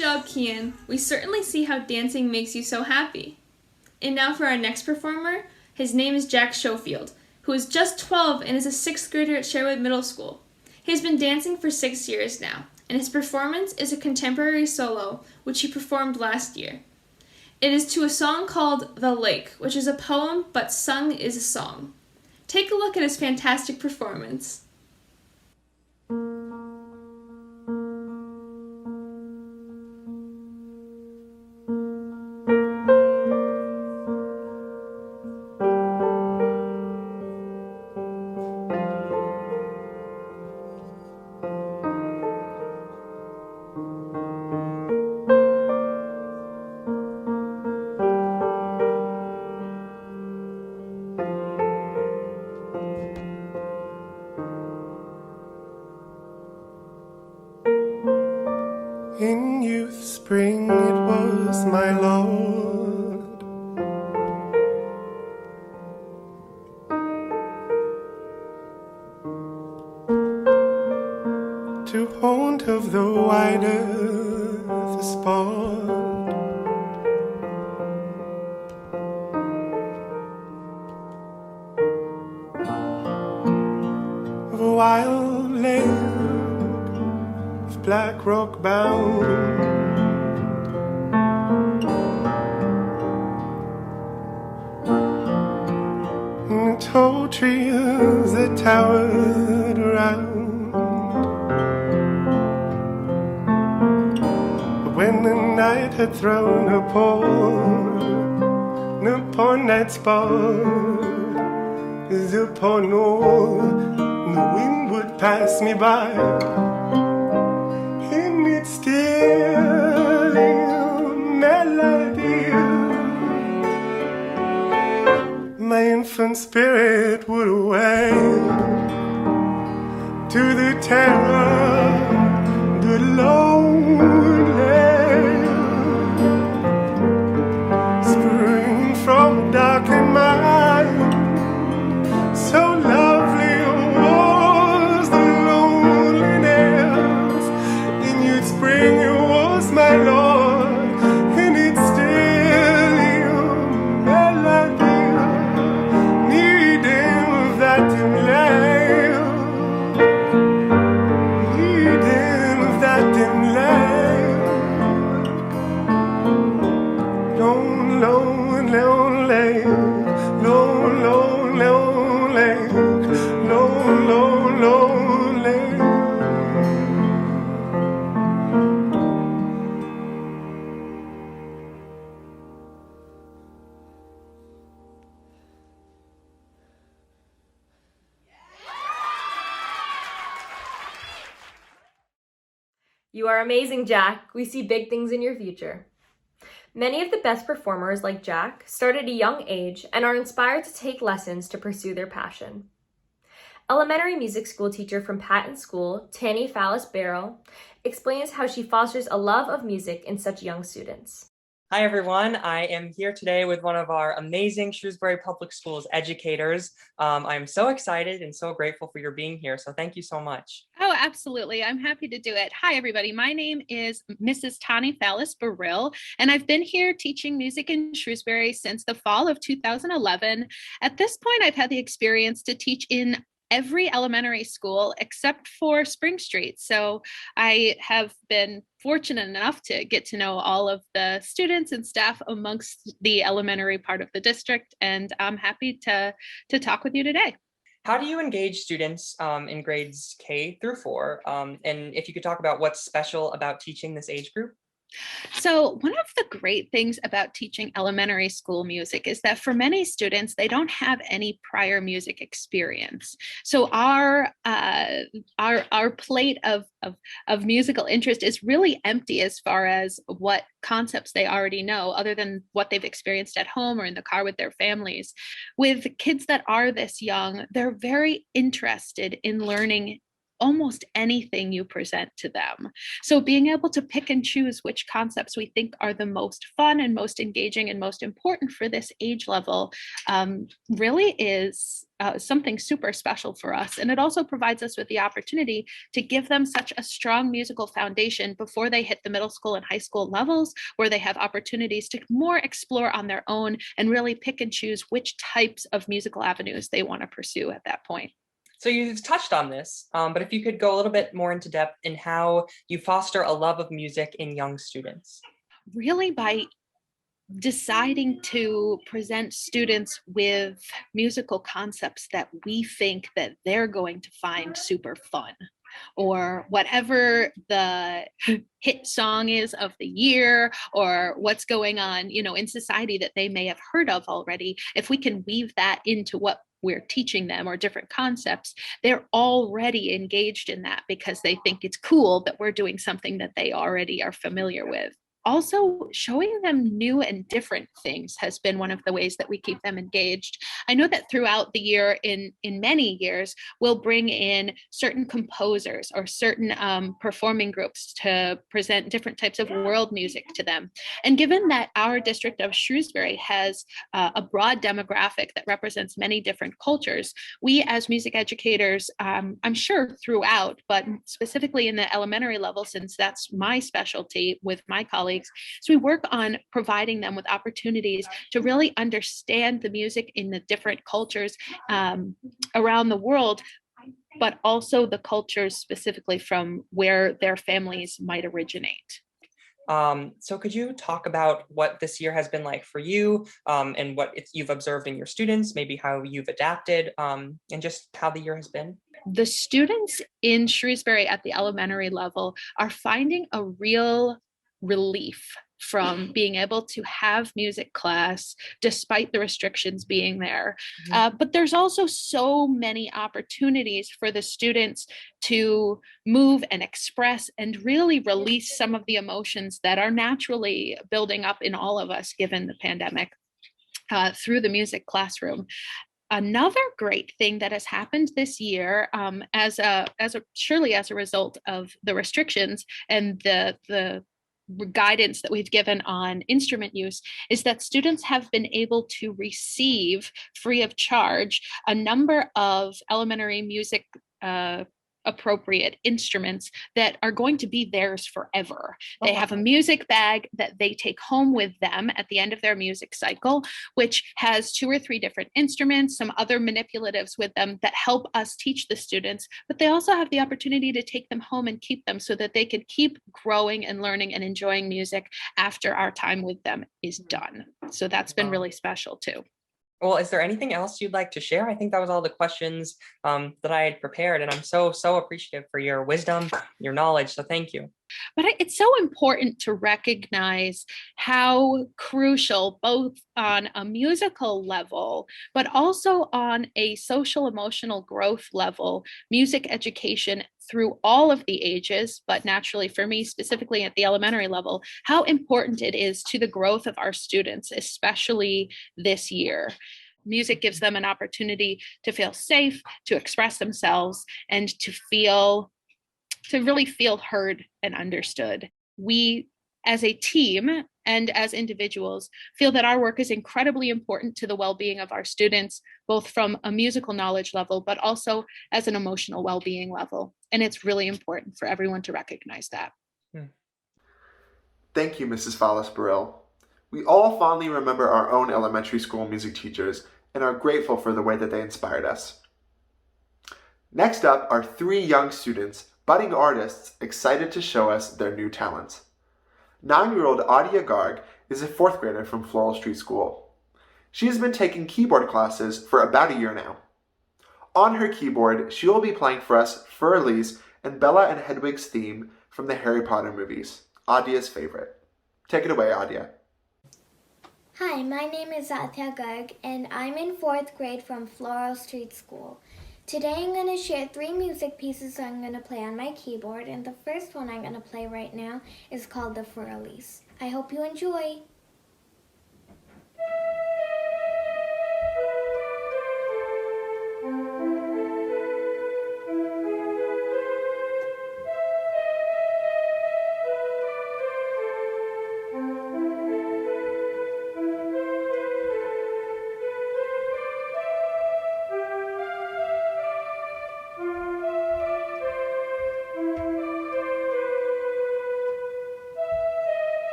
job, Kian. We certainly see how dancing makes you so happy. And now for our next performer. His name is Jack Schofield, who is just 12 and is a 6th grader at Sherwood Middle School. He has been dancing for 6 years now, and his performance is a contemporary solo, which he performed last year. It is to a song called The Lake, which is a poem, but sung is a song. Take a look at his fantastic performance. In youth spring it was my Lord, to haunt of the wide earth the spot, of a wild lake of black rock bound. And the tall trees that towered around. But when the night had thrown her pall upon that spot, as upon all, the wind would pass me by, in its still melody. My infant spirit would awake to the terror, the lonely spring from a darkened mind. So lovely was the loneliness. In youth spring it was my Lord, and it's still melody. You are amazing, Jack. We see big things in your future. Many of the best performers, like Jack, start at a young age and are inspired to take lessons to pursue their passion. Elementary music school teacher from Patton School, Tanny Fallis-Barrow, explains how she fosters a love of music in such young students. Hi, everyone. I am here today with one of our amazing Shrewsbury Public Schools educators. I'm so excited and so grateful for your being here. So thank you so much. Oh, absolutely. I'm happy to do it. Hi, everybody. My name is Mrs. Tani Fallis-Barrill, and I've been here teaching music in Shrewsbury since the fall of 2011. At this point, I've had the experience to teach in every elementary school except for Spring Street. So I have been fortunate enough to get to know all of the students and staff amongst the elementary part of the district, and I'm happy to talk with you today. How do you engage students in grades K through 4? And if you could talk about what's special about teaching this age group? So one of the great things about teaching elementary school music is that for many students, they don't have any prior music experience. So our plate of musical interest is really empty as far as what concepts they already know, other than what they've experienced at home or in the car with their families. With kids that are this young, they're very interested in learning almost anything you present to them. So being able to pick and choose which concepts we think are the most fun and most engaging and most important for this age level really is something super special for us. And it also provides us with the opportunity to give them such a strong musical foundation before they hit the middle school and high school levels, where they have opportunities to more explore on their own and really pick and choose which types of musical avenues they want to pursue at that point. So you've touched on this, but if you could go a little bit more into depth in how you foster a love of music in young students. Really by deciding to present students with musical concepts that we think that they're going to find super fun, or whatever the hit song is of the year, or what's going on, in society that they may have heard of already. If we can weave that into what we're teaching them or different concepts, they're already engaged in that because they think it's cool that we're doing something that they already are familiar with. Also, showing them new and different things has been one of the ways that we keep them engaged. I know that throughout the year, in many years, we'll bring in certain composers or certain performing groups to present different types of world music to them. And given that our district of Shrewsbury has a broad demographic that represents many different cultures, we as music educators, I'm sure throughout, but specifically in the elementary level, since that's my specialty with my colleagues, so we work on providing them with opportunities to really understand the music in the different cultures around the world, but also the cultures specifically from where their families might originate. So could you talk about what this year has been like for you, and what you've observed in your students, maybe how you've adapted, and just how the year has been? The students in Shrewsbury at the elementary level are finding a real relief from being able to have music class despite the restrictions being there. But there's also so many opportunities for the students to move and express and really release some of the emotions that are naturally building up in all of us given the pandemic through the music classroom. Another great thing that has happened this year, surely as a result of the restrictions and the guidance that we've given on instrument use, is that students have been able to receive free of charge a number of elementary music appropriate instruments that are going to be theirs forever. They have a music bag that they take home with them at the end of their music cycle, which has 2 or 3 different instruments, some other manipulatives with them that help us teach the students, but they also have the opportunity to take them home and keep them so that they can keep growing and learning and enjoying music after our time with them is done. So that's been really special too. Well, is there anything else you'd like to share? I think that was all the questions that I had prepared, and I'm so appreciative for your wisdom, your knowledge, so thank you. But it's so important to recognize how crucial, both on a musical level, but also on a social emotional growth level, music education through all of the ages, but naturally for me, specifically at the elementary level, how important it is to the growth of our students, especially this year. Music gives them an opportunity to feel safe, to express themselves, and to really feel heard and understood. We, as a team and as individuals, feel that our work is incredibly important to the well-being of our students, both from a musical knowledge level, but also as an emotional well-being level. And it's really important for everyone to recognize that. Thank you, Mrs. Fallis-Burrill. We all fondly remember our own elementary school music teachers and are grateful for the way that they inspired us. Next up are 3 young students, budding artists, excited to show us their new talents. 9-year-old Adia Garg is a 4th grader from Floral Street School. She has been taking keyboard classes for about a year now. On her keyboard, she will be playing for us Fur Elise and Bella and Hedwig's theme from the Harry Potter movies, Adia's favorite. Take it away, Adia. Hi, my name is Adia Garg, and I'm in 4th grade from Floral Street School. Today I'm going to share 3 music pieces I'm going to play on my keyboard, and the first one I'm going to play right now is called the Fur Elise. I hope you enjoy!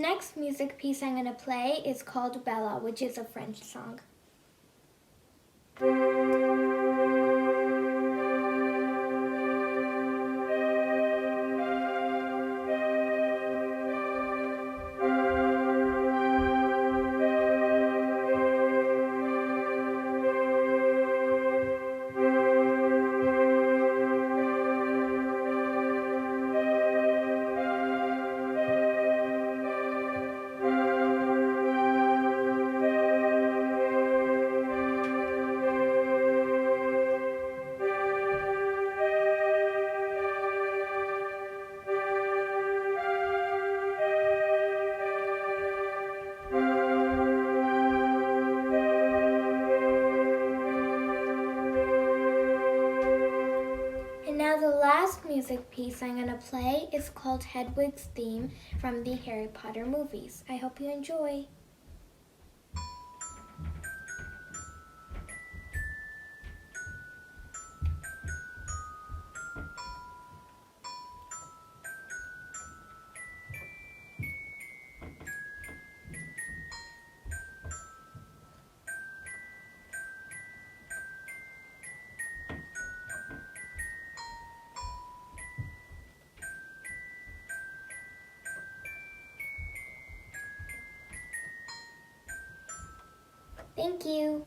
next music piece I'm going to play is called Bella, which is a French song. And now the last music piece I'm going to play is called Hedwig's Theme from the Harry Potter movies. I hope you enjoy. Thank you.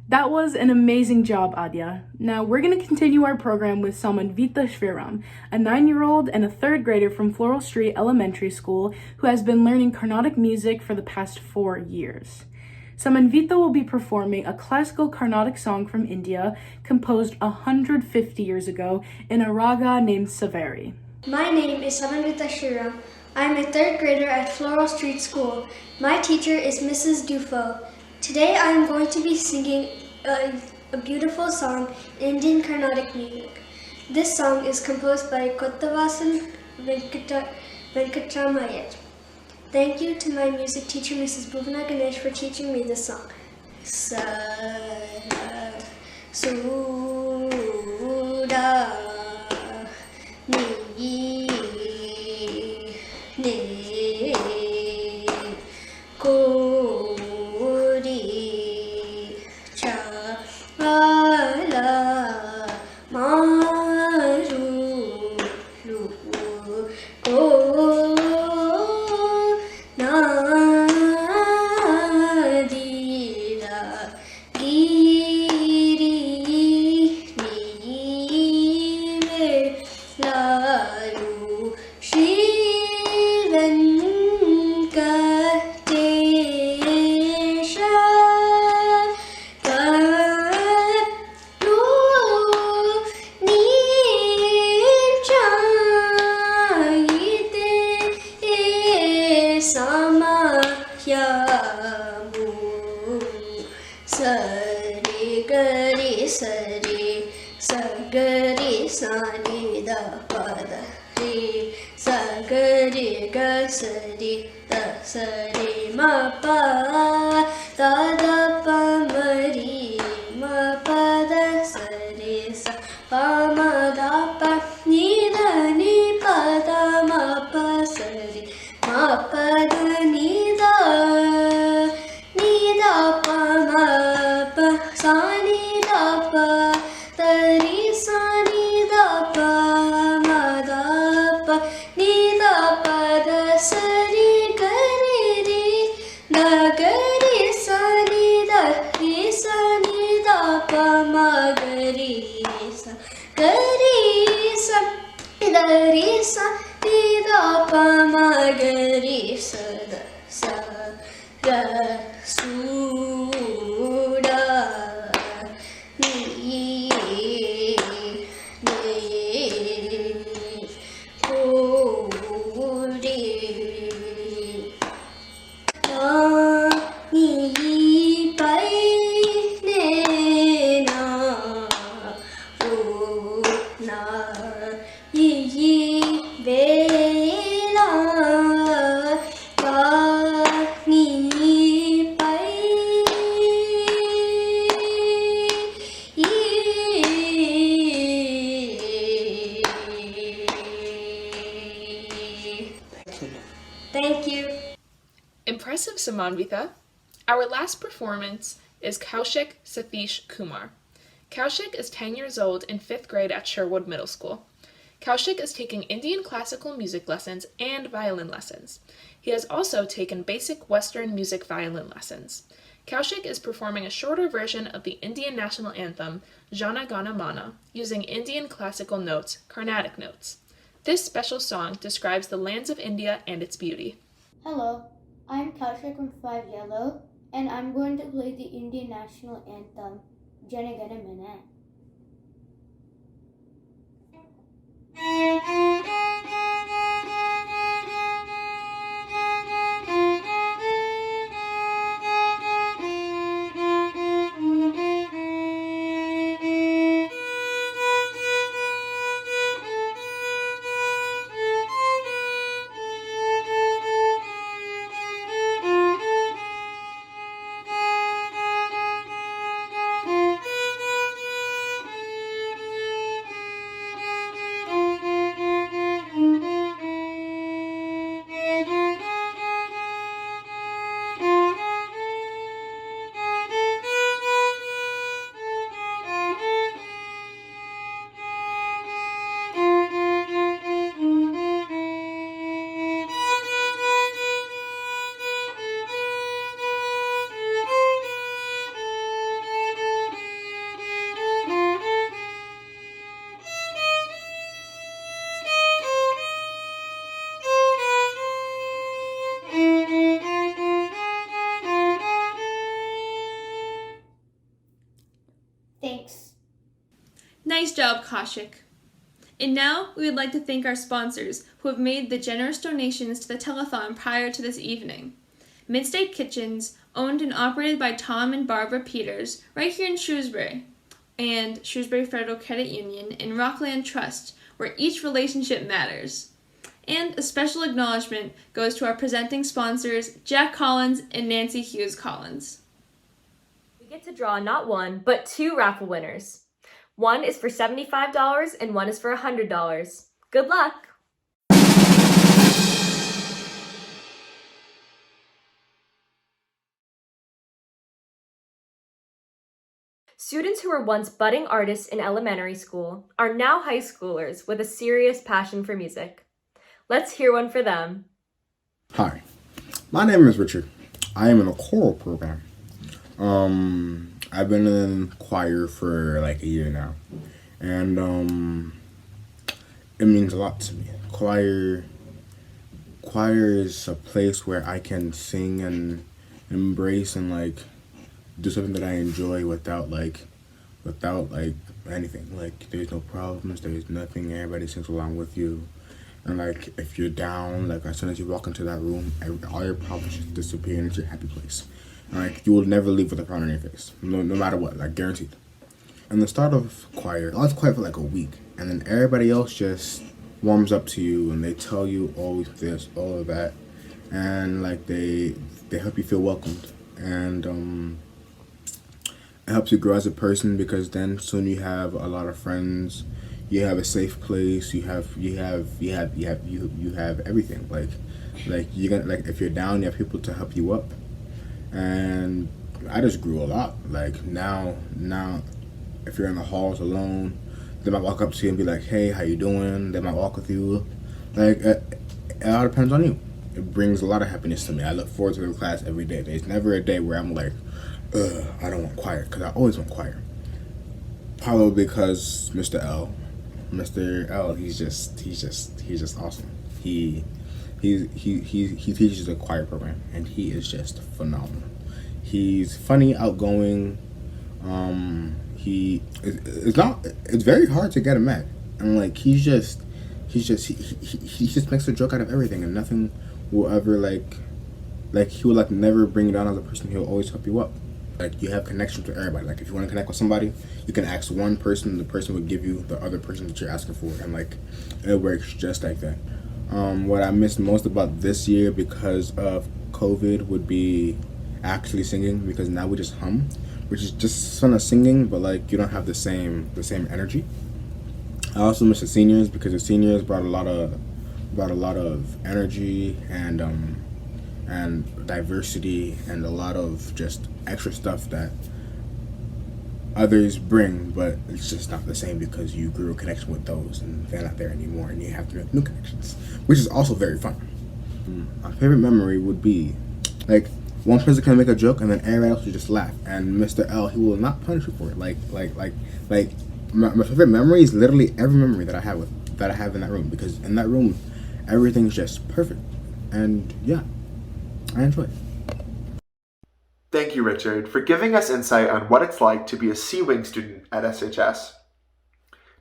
That was an amazing job, Adya. Now we're going to continue our program with Samanvita Shriram, a 9-year-old and a 3rd grader from Floral Street Elementary School who has been learning Carnatic music for the past 4 years. Samanvita will be performing a classical Carnatic song from India composed 150 years ago in a raga named Saveri. My name is Samanvita Shriram. I'm a 3rd grader at Floral Street School. My teacher is Mrs. Dufo. Today I am going to be singing a beautiful song in Indian Carnatic music. This song is composed by Kottavasan Venkatramayar. Thank you to my music teacher, Mrs. Bhuvana Ganesh, for teaching me this song. Suda ni kori chala maru ko nadira giri nive lalu Venkatesha Karu Nirchayite Samayyamu Sari Gari Sari Sagari Sani Da Pada Re Sagari Gasari Da Sari Ma Pa Da Da Pa Mari Ma Pa Da Sari Sa Pa Ma Da Pa Ni Da Ni Pa Da Ma Pa Sari Ma Pa Da Ni Da Pa Ma Pa Sa Ni Da Pa Tari Sa Ni Da Pa Ma Da Pa Ni Da Pa Da Sari Gari Re Da Gari Sa Ni Da Re Sa Ni Da Pa Ma Gari Sa Gari Sa Da Re Sa Ni Da Pa Ma Gari Sa Da Sa Ga Suda ni kori ni pai ne na ro na yi vela Samanvitha. Our last performance is Kaushik Satish Kumar. Kaushik is 10 years old in 5th grade at Sherwood Middle School. Kaushik is taking Indian classical music lessons and violin lessons. He has also taken basic Western music violin lessons. Kaushik is performing a shorter version of the Indian national anthem, Jana Gana Mana, using Indian classical notes, Carnatic notes. This special song describes the lands of India and its beauty. Hello, I'm Kaushik from 5 Yellow, and I'm going to play the Indian national anthem, Jana Gana Mana. Thanks. Nice job, Kaushik. And now we would like to thank our sponsors who have made the generous donations to the telethon prior to this evening. Midstate Kitchens, owned and operated by Tom and Barbara Peters, right here in Shrewsbury, and Shrewsbury Federal Credit Union and Rockland Trust, where each relationship matters. And a special acknowledgement goes to our presenting sponsors, Jack Collins and Nancy Hughes Collins. We get to draw not one, but 2 raffle winners. One is for $75 and one is for $100. Good luck! Students who were once budding artists in elementary school are now high schoolers with a serious passion for music. Let's hear one for them. Hi, my name is Richard. I am in a choral program. I've been in choir for like a year now, and it means a lot to me. Choir is a place where I can sing and embrace and like do something that I enjoy without anything. Like there's no problems, there's nothing. Everybody sings along with you, and like if you're down, like as soon as you walk into that room, all your problems just disappear and it's your happy place. Like, you will never leave with a frown on your face, no matter what, like, guaranteed. And the start of choir, I was quiet for like a week, and then everybody else just warms up to you, and they tell you all this, all of that, and like they help you feel welcomed, and it helps you grow as a person, because then soon you have a lot of friends, you have a safe place, you have everything. Like you gonna, like if you're down, you have people to help you up. And I just grew a lot. Like now, if you're in the halls alone, they might walk up to you and be like, "Hey, how you doing?" They might walk with you. Like it all depends on you. It brings a lot of happiness to me. I look forward to the class every day. There's never a day where I'm like, I don't want choir, because I always want choir. Probably because Mr. L, he's just awesome. He teaches a choir program, and he is just phenomenal. He's funny, outgoing. It's very hard to get him mad, and like he just makes a joke out of everything, and nothing will ever like he will like never bring you down as a person. He'll always help you up. Like you have connections with everybody. Like if you want to connect with somebody, you can ask one person, the person will give you the other person that you're asking for, and like it works just like that. What I missed most about this year because of COVID would be actually singing, because now we just hum, which is just fun of singing, but like you don't have the same energy. I also miss the seniors, because the seniors brought a lot of energy and and diversity and a lot of just extra stuff that others bring, but it's just not the same because you grew a connection with those and they're not there anymore and you have to make new connections, which is also very fun. My favorite memory would be like one person can make a joke and then everybody else would just laugh, and Mr. L, he will not punish you for it. Like my favorite memory is literally every memory that I have in that room, because in that room everything's just perfect, and yeah, I enjoy it. Thank you, Richard, for giving us insight on what it's like to be a C-Wing student at SHS.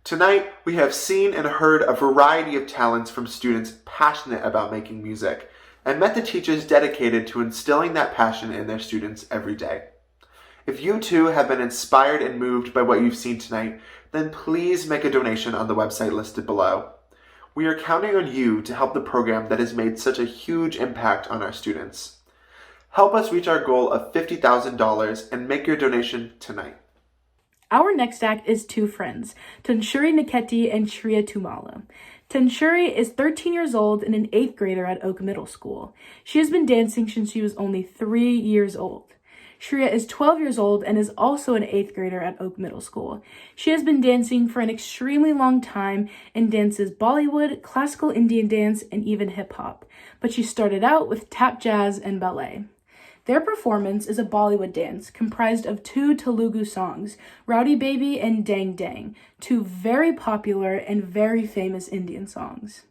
Tonight, we have seen and heard a variety of talents from students passionate about making music, and met the teachers dedicated to instilling that passion in their students every day. If you too have been inspired and moved by what you've seen tonight, then please make a donation on the website listed below. We are counting on you to help the program that has made such a huge impact on our students. Help us reach our goal of $50,000 and make your donation tonight. Our next act is two friends, Tanshuri Niketi and Shreya Tumala. Tanshuri is 13 years old and an 8th grader at Oak Middle School. She has been dancing since she was only 3 years old. Shreya is 12 years old and is also an 8th grader at Oak Middle School. She has been dancing for an extremely long time and dances Bollywood, classical Indian dance, and even hip-hop. But she started out with tap jazz and ballet. Their performance is a Bollywood dance comprised of 2 Telugu songs, Rowdy Baby and Dang Dang, 2 very popular and very famous Indian songs.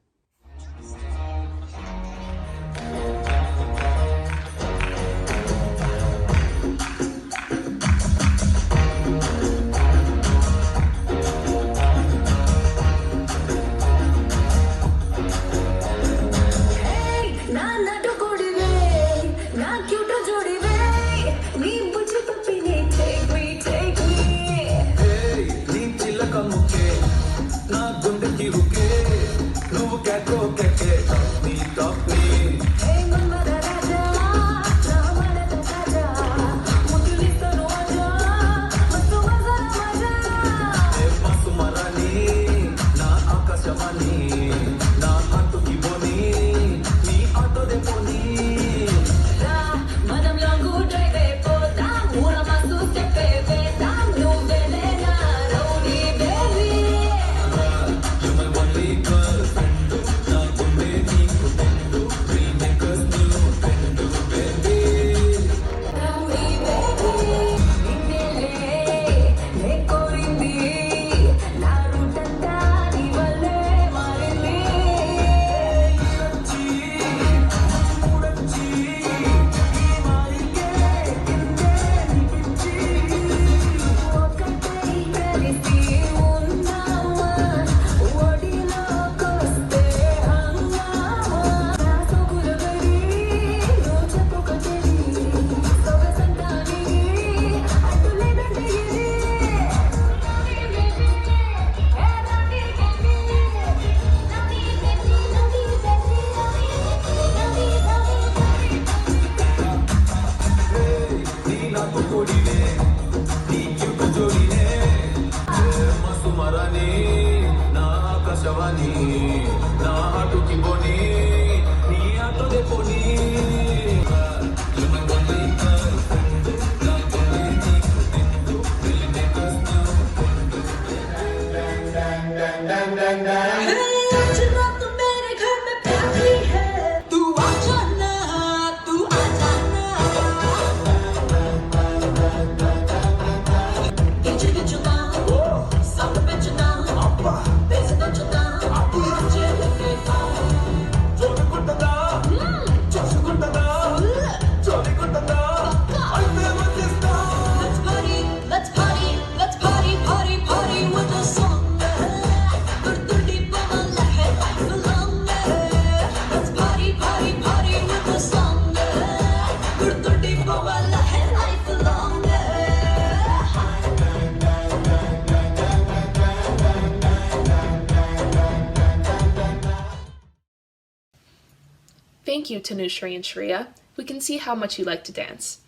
Thank you, Tanushree and Shreya. We can see how much you like to dance.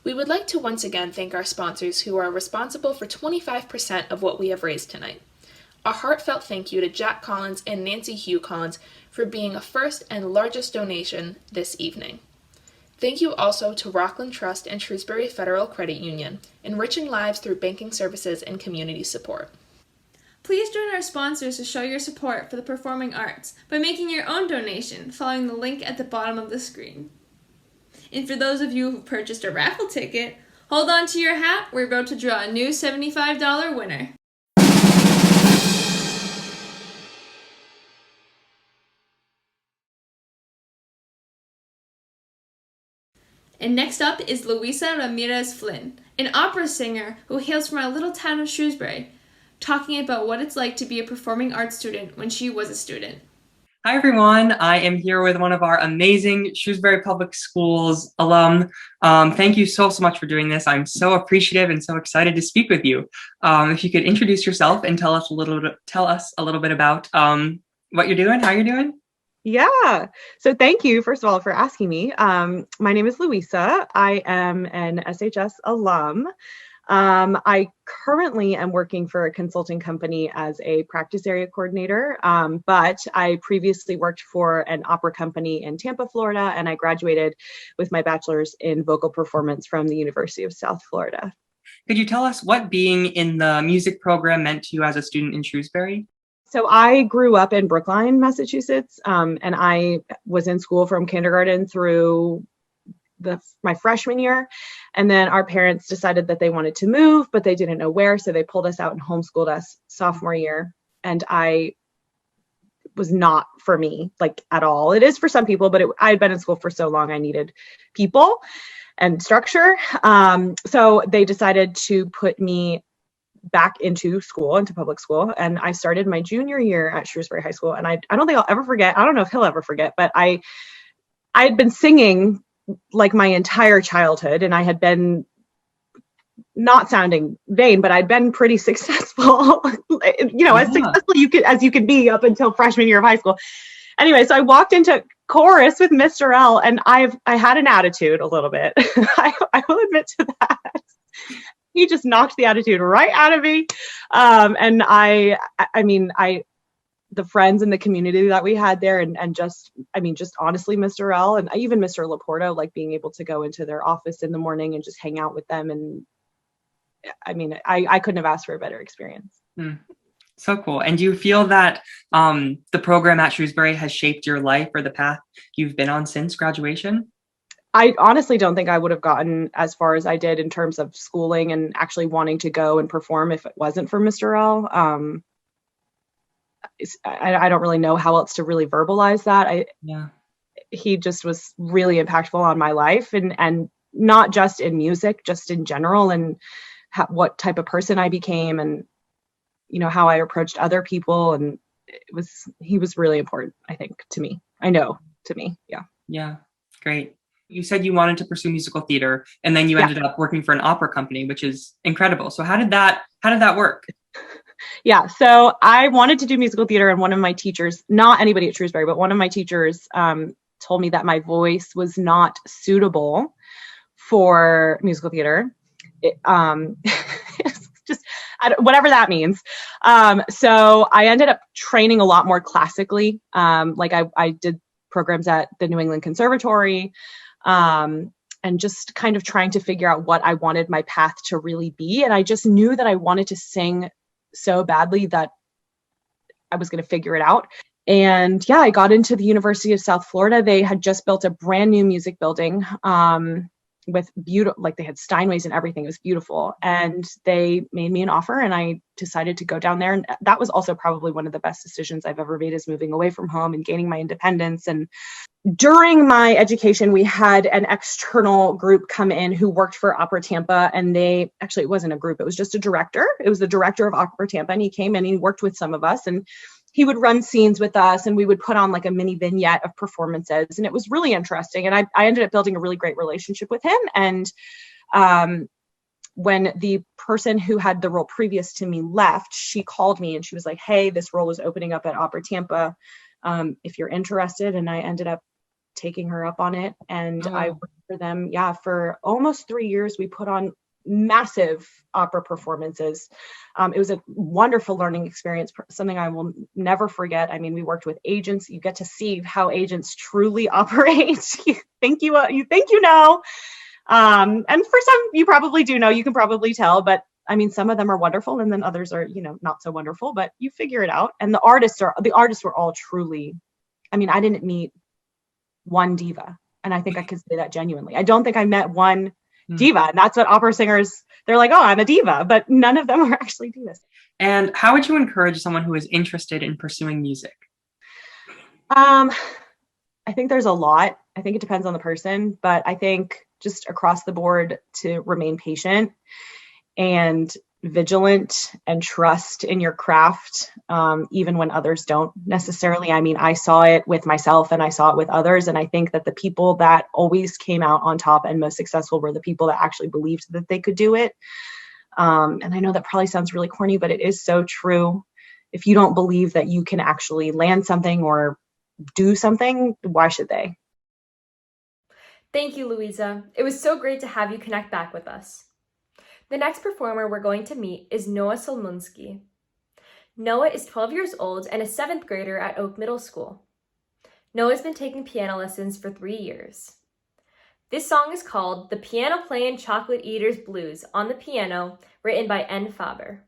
We would like to once again thank our sponsors who are responsible for 25% of what we have raised tonight. A heartfelt thank you to Jack Collins and Nancy Hugh Collins for being a first and largest donation this evening. Thank you also to Rockland Trust and Shrewsbury Federal Credit Union, enriching lives through banking services and community support. Please join our sponsors to show your support for the performing arts by making your own donation following the link at the bottom of the screen. And for those of you who purchased a raffle ticket, hold on to your hat, we're about to draw a new $75 winner. And next up is Luisa Ramirez Flynn, an opera singer who hails from our little town of Shrewsbury, talking about what it's like to be a performing arts student when she was a student. Hi, everyone. I am here with one of our amazing Shrewsbury Public Schools alum. Thank you so much for doing this. I'm so appreciative and so excited to speak with you. If you could introduce yourself and tell us a little bit about what you're doing, how you're doing. Yeah. So thank you, first of all, for asking me. My name is Luisa. I am an SHS alum. I currently am working for a consulting company as a practice area coordinator, but I previously worked for an opera company in Tampa, Florida, and I graduated with my bachelor's in vocal performance from the University of South Florida. Could you tell us what being in the music program meant to you as a student in Shrewsbury? So I grew up in Brookline, Massachusetts, and I was in school from kindergarten through my freshman year. And then our parents decided that they wanted to move, but they didn't know where. So they pulled us out and homeschooled us sophomore year. And I was not for me, like at all. It is for some people, but I had been in school for so long, I needed people and structure. So they decided to put me back into school, into public school. And I started my junior year at Shrewsbury High School. And I don't think I'll ever forget, I don't know if he'll ever forget, but I had been singing like my entire childhood, and I had been, not sounding vain, but I'd been pretty successful, as successful as you could be up until freshman year of high school. Anyway, so I walked into chorus with Mr. L, and I had an attitude a little bit. I will admit to that. He just knocked the attitude right out of me. And the friends and the community that we had there, and just honestly, Mr. L and even Mr. Laporto, like being able to go into their office in the morning and just hang out with them. And I couldn't have asked for a better experience. So cool. And do you feel that the program at Shrewsbury has shaped your life or the path you've been on since graduation? I honestly don't think I would have gotten as far as I did in terms of schooling and actually wanting to go and perform if it wasn't for Mr. L. I don't really know how else to really verbalize that. He just was really impactful on my life, and not just in music, just in general, and what type of person I became, and how I approached other people. And he was really important, I think, to me. Yeah. Great. You said you wanted to pursue musical theater, and then you ended up working for an opera company, which is incredible. So how did that work? Yeah, so I wanted to do musical theater, and one of my teachers, not anybody at Shrewsbury, but one of my teachers told me that my voice was not suitable for musical theater. Just whatever that means. So I ended up training a lot more classically. I did programs at the New England Conservatory, and just kind of trying to figure out what I wanted my path to really be. And I just knew that I wanted to sing so badly that I was going to figure it out. And I got into the University of South Florida. They had just built a brand new music building with beautiful, like they had Steinways and everything. It was beautiful. And they made me an offer, and I decided to go down there. And that was also probably one of the best decisions I've ever made, is moving away from home and gaining my independence. And during my education, we had an external group come in who worked for Opera Tampa, and it wasn't a group, it was just a director. It was the director of Opera Tampa, and he came in and he worked with some of us, and he would run scenes with us, and we would put on like a mini vignette of performances. And it was really interesting. And I ended up building a really great relationship with him. And when the person who had the role previous to me left, she called me and she was like, "Hey, this role is opening up at Opera Tampa. If you're interested." And I ended up taking her up on it. And I worked for them, for almost 3 years. We put on massive opera performances. It was a wonderful learning experience, something I will never forget. I mean, we worked with agents. You get to see how agents truly operate. You think you know. And for some, you probably do know, you can probably tell, but I mean, some of them are wonderful and then others are, not so wonderful, but you figure it out. And the artists were all truly, I mean, I didn't meet one diva. And I think I could say that genuinely. I don't think I met one diva. And that's what opera singers, they're like, oh, I'm a diva, but none of them are actually divas. And how would you encourage someone who is interested in pursuing music? I think there's a lot. I think it depends on the person, but I think just across the board to remain patient and vigilant and trust in your craft, even when others don't necessarily. I mean, I saw it with myself and I saw it with others. And I think that the people that always came out on top and most successful were the people that actually believed that they could do it. And I know that probably sounds really corny, but it is so true. If you don't believe that you can actually land something or do something, why should they? Thank you, Louisa. It was so great to have you connect back with us. The next performer we're going to meet is Noah Solmunsky. Noah is 12 years old and a 7th grader at Oak Middle School. Noah's been taking piano lessons for 3 years. This song is called The Piano Playin' Chocolate Eater's Blues on the Piano, written by N. Faber.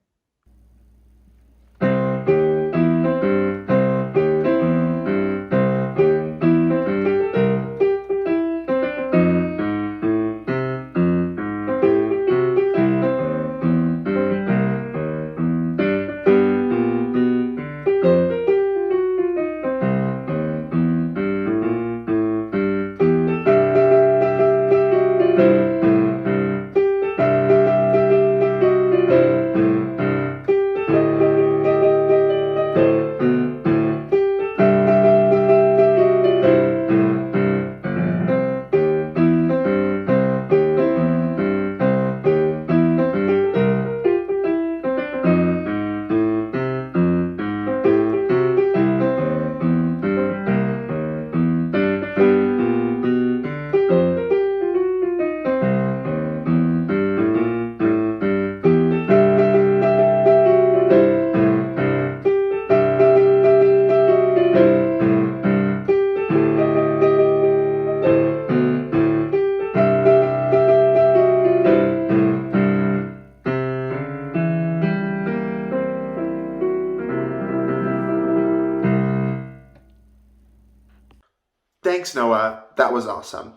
Thanks, Noah. That was awesome.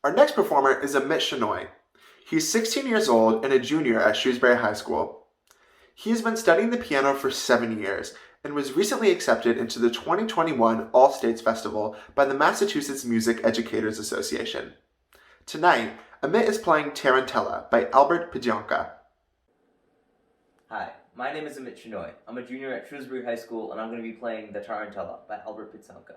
Our next performer is Amit Shenoy. He's 16 years old and a junior at Shrewsbury High School. He has been studying the piano for 7 years and was recently accepted into the 2021 All States Festival by the Massachusetts Music Educators Association. Tonight, Amit is playing Tarantella by Albert Pidionka. Hi, my name is Amit Shenoy. I'm a junior at Shrewsbury High School and I'm going to be playing the Tarantella by Albert Pidionka.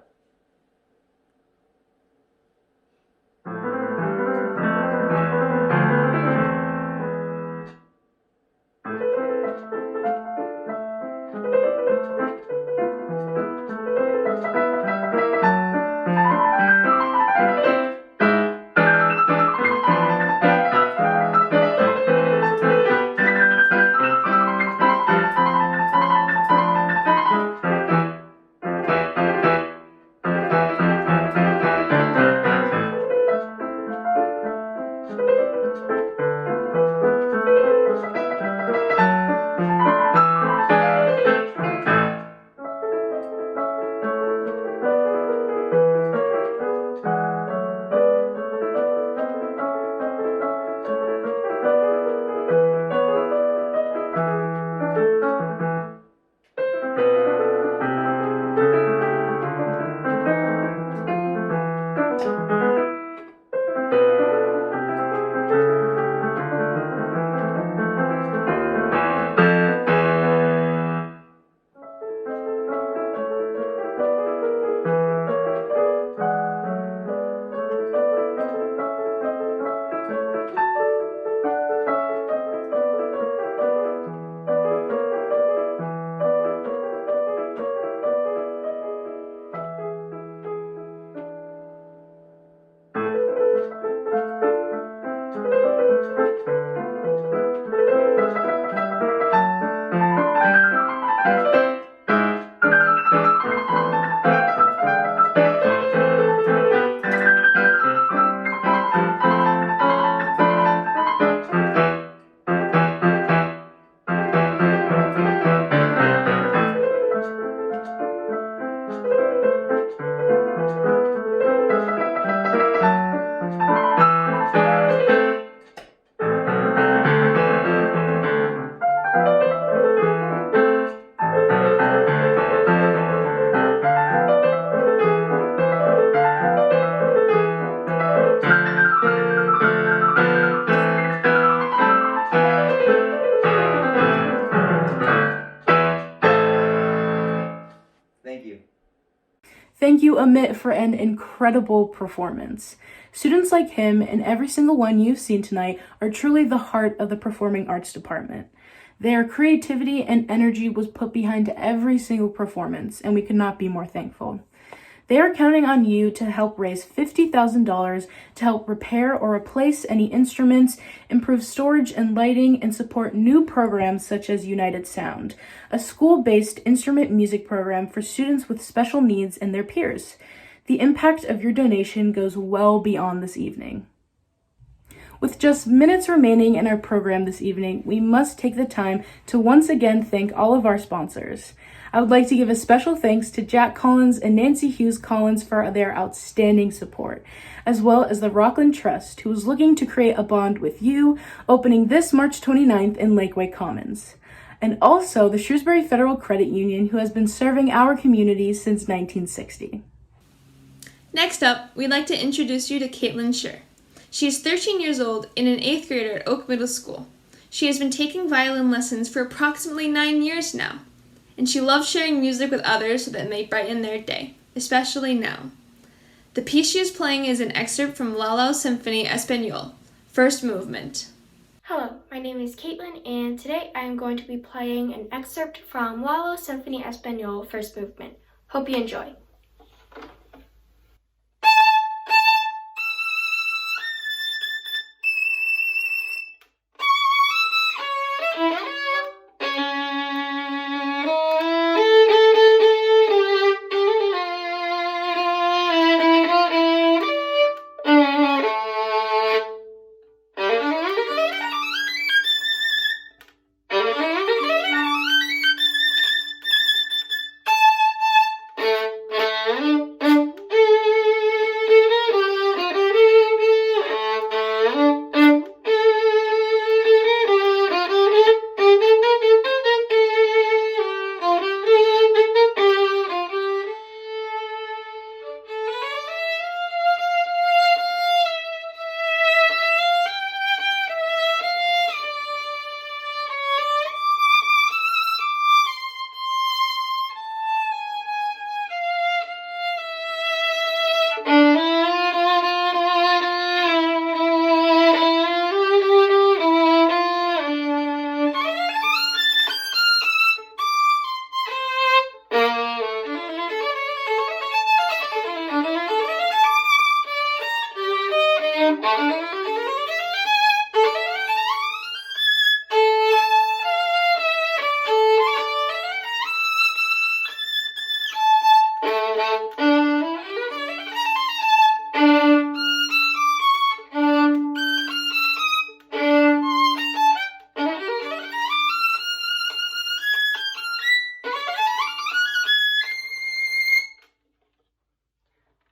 Thank you, Amit, for an incredible performance. Students like him and every single one you've seen tonight are truly the heart of the Performing Arts Department. Their creativity and energy was put behind every single performance, and we could not be more thankful. They are counting on you to help raise $50,000 to help repair or replace any instruments, improve storage and lighting, and support new programs such as United Sound, a school-based instrument music program for students with special needs and their peers. The impact of your donation goes well beyond this evening. With just minutes remaining in our program this evening, we must take the time to once again thank all of our sponsors. I would like to give a special thanks to Jack Collins and Nancy Hughes Collins for their outstanding support, as well as the Rockland Trust, who is looking to create a bond with you, opening this March 29th in Lakeway Commons. And also the Shrewsbury Federal Credit Union, who has been serving our community since 1960. Next up, we'd like to introduce you to Caitlin Scher. She is 13 years old and an 8th grader at Oak Middle School. She has been taking violin lessons for approximately 9 years now, and she loves sharing music with others so that it may brighten their day, especially now. The piece she is playing is an excerpt from Lalo Symphony Espagnole, first movement. Hello, my name is Caitlin, and today I am going to be playing an excerpt from Lalo Symphony Espagnole, first movement. Hope you enjoy.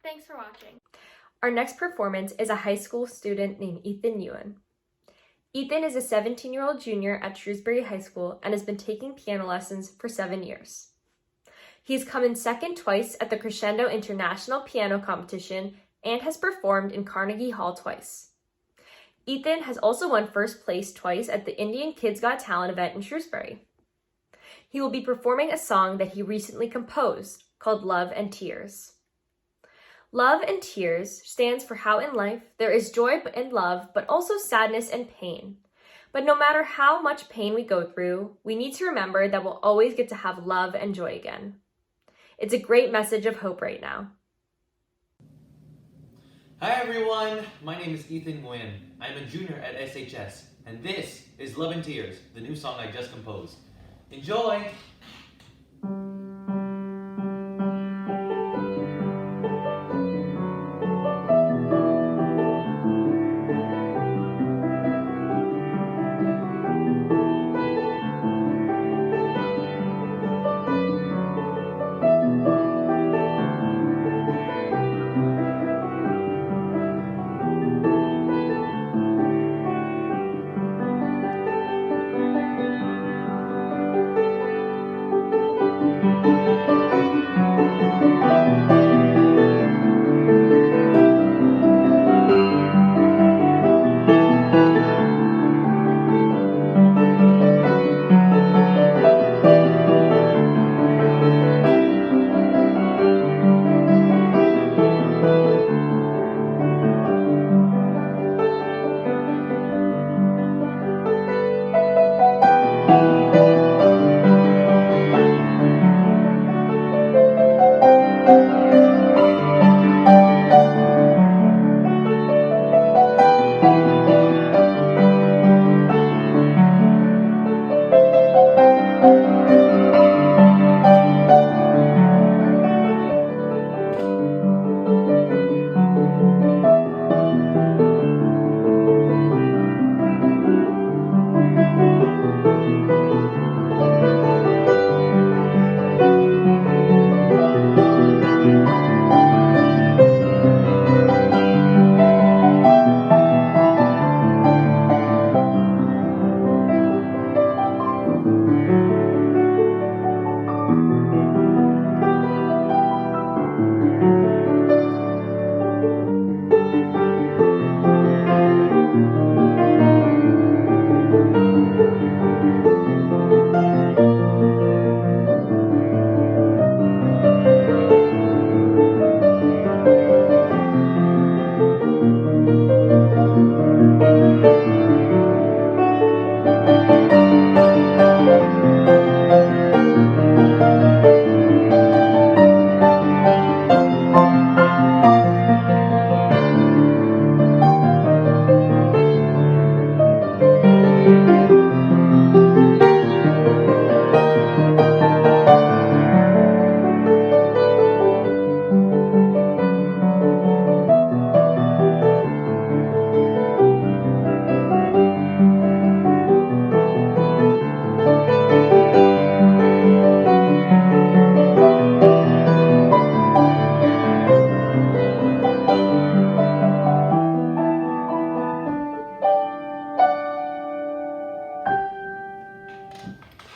Thanks for watching. Our next performance is a high school student named Ethan Ewan. Ethan is a 17-year-old junior at Shrewsbury High School and has been taking piano lessons for 7 years. He's come in second twice at the Crescendo International Piano Competition and has performed in Carnegie Hall twice. Ethan has also won first place twice at the Indian Kids Got Talent event in Shrewsbury. He will be performing a song that he recently composed called Love and Tears. Love and tears stands for how in life there is joy and love, but also sadness and pain. But no matter how much pain we go through, we need to remember that we'll always get to have love and joy again. It's a great message of hope right now. Hi everyone, my name is Ethan Nguyen. I'm a junior at SHS, and this is Love and Tears, the new song I just composed. Enjoy!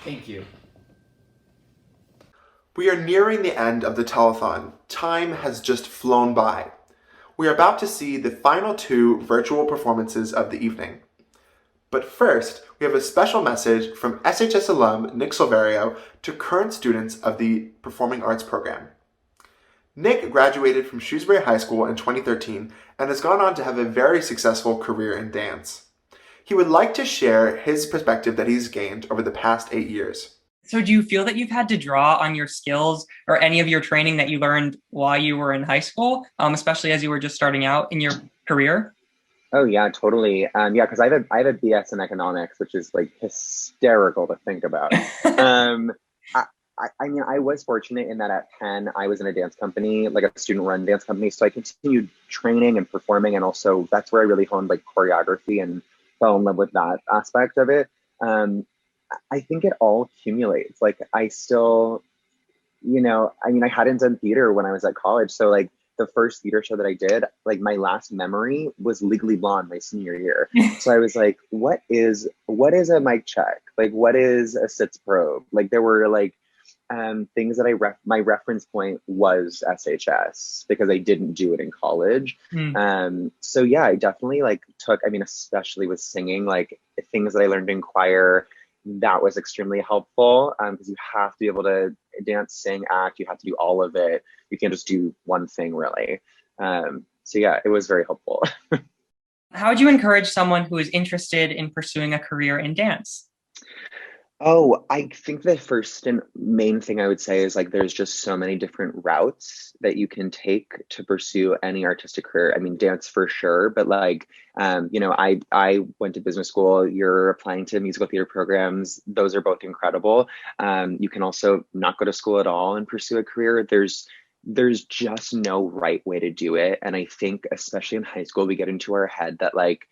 Thank you. We are nearing the end of the telethon. Time has just flown by. We are about to see the final 2 virtual performances of the evening. But first, we have a special message from SHS alum Nick Silverio to current students of the Performing Arts Program. Nick graduated from Shrewsbury High School in 2013 and has gone on to have a very successful career in dance. He would like to share his perspective that he's gained over the past 8 years. So do you feel that you've had to draw on your skills or any of your training that you learned while you were in high school, especially as you were just starting out in your career? Oh yeah, totally. Yeah, because I have a BS in economics, which is like hysterical to think about. I mean, I was fortunate in that at Penn, I was in a dance company, like a student-run dance company. So I continued training and performing, and also that's where I really honed like choreography and fell in love with that aspect of it. I think it all accumulates. Like I still, I mean, I hadn't done theater when I was at college. So like the first theater show that I did, like my last memory was Legally Blonde my senior year. So I was like, what is a mic check? Like, what is a sits probe? Like there were like things that my reference point was SHS because I didn't do it in college. So yeah, I definitely like took, I mean, especially with singing, like things that I learned in choir, that was extremely helpful because you have to be able to dance, sing, act. You have to do all of it. You can't just do one thing really. So yeah, it was very helpful. How would you encourage someone who is interested in pursuing a career in dance? Oh, I think the first and main thing I would say is like there's just so many different routes that you can take to pursue any artistic career. I mean, dance for sure, but like, I went to business school. You're applying to musical theater programs. Those are both incredible. You can also not go to school at all and pursue a career. There's just no right way to do it. And I think especially in high school, we get into our head that like,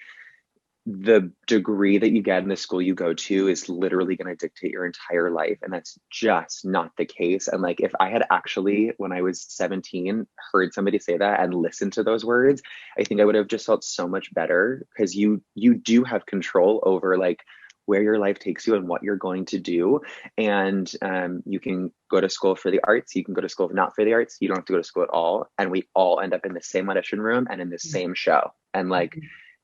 the degree that you get in the school you go to is literally going to dictate your entire life. And that's just not the case. And like, if I had actually, when I was 17, heard somebody say that and listened to those words, I think I would have just felt so much better because you do have control over like where your life takes you and what you're going to do. And you can go to school for the arts. You can go to school not for the arts. You don't have to go to school at all. And we all end up in the same audition room and in the same show. And like,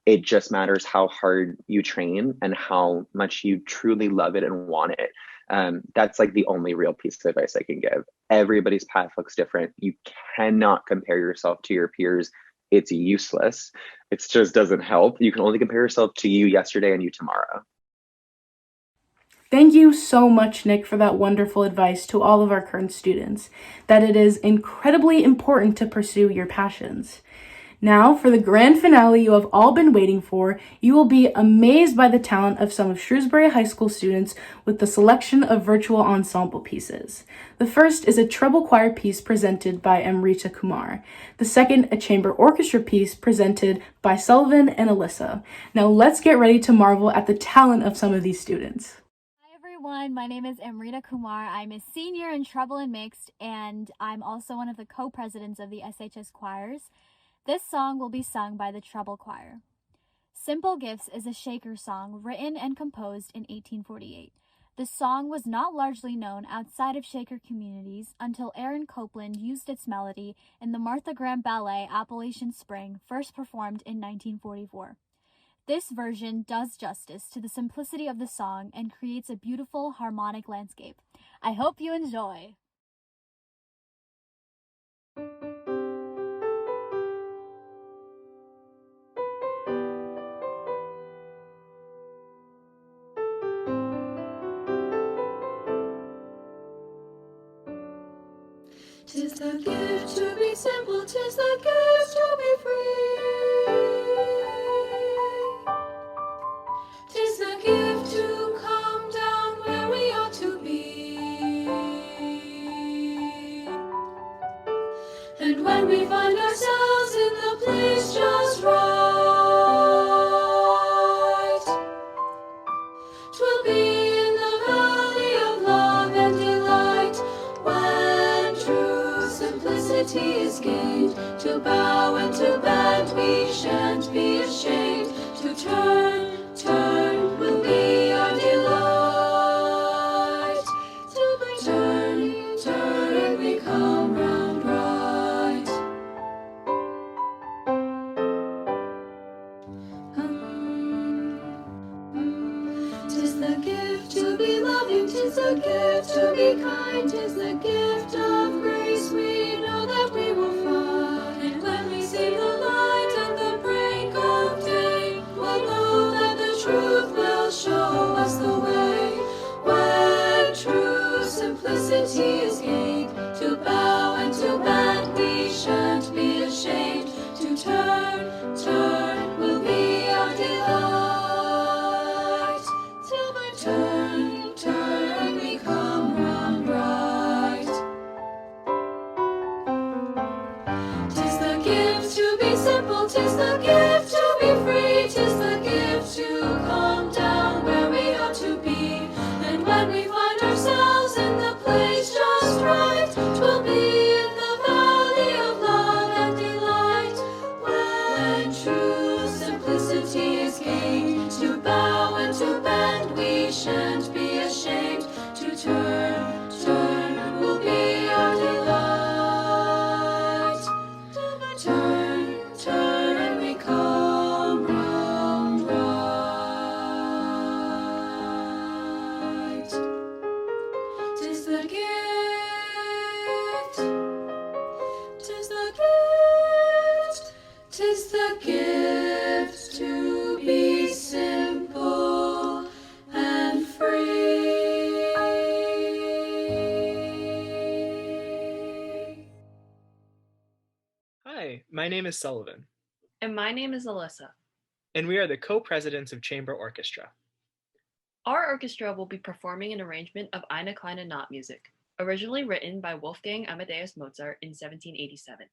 it just matters how hard you train and how much you truly love it and want it. That's like the only real piece of advice I can give. Everybody's path looks different. You cannot compare yourself to your peers. It's useless. It just doesn't help. You can only compare yourself to you yesterday and you tomorrow. Thank you so much, Nick, for that wonderful advice to all of our current students, that it is incredibly important to pursue your passions. Now, for the grand finale you have all been waiting for, you will be amazed by the talent of some of Shrewsbury High School students with the selection of virtual ensemble pieces. The first is a treble choir piece presented by Amrita Kumar. The second, a chamber orchestra piece presented by Sullivan and Alyssa. Now, let's get ready to marvel at the talent of some of these students. Hi everyone, my name is Amrita Kumar. I'm a senior in treble and mixed, and I'm also one of the co-presidents of the SHS choirs. This song will be sung by the treble choir. Simple Gifts is a Shaker song written and composed in 1848. The song was not largely known outside of Shaker communities until Aaron Copland used its melody in the Martha Graham Ballet Appalachian Spring, first performed in 1944. This version does justice to the simplicity of the song and creates a beautiful harmonic landscape. I hope you enjoy. Tis the gift to be simple, tis the gift to be free. Tis the gift to come down where we ought to be. And when we find ourselves in the place just right, 'twill be in the valley of love and delight, when true simplicity is gained. To bow and to bend we shan't be ashamed. To turn will be our delight. kind, 'tis a gift to be kind, 'tis the gift of grace we know that we will find. And when we see the light at the break of day, we'll know that the truth will show us the way. When true simplicity is gained, to bow and to bend we shan't be ashamed. To turn will be our delight. Till by turn we come round right. 'Tis the gift to be simple, 'tis the gift to be free, 'tis the gift to come down where we ought to be. And when we find ourselves in the place just right, 'twill be in the valley of love and delight. When true simplicity is gained, to bow and to bend we shan't be ashamed. To turn will be our delight. Turn we come round right. 'Tis the gift, 'tis the gift, 'tis the gift to be simple and free. Hi, my name is Sullivan, And my name is Alyssa. and we are the co-presidents of Chamber Orchestra. Our orchestra will be performing an arrangement of Eine kleine Nachtmusik, originally written by Wolfgang Amadeus Mozart in 1787.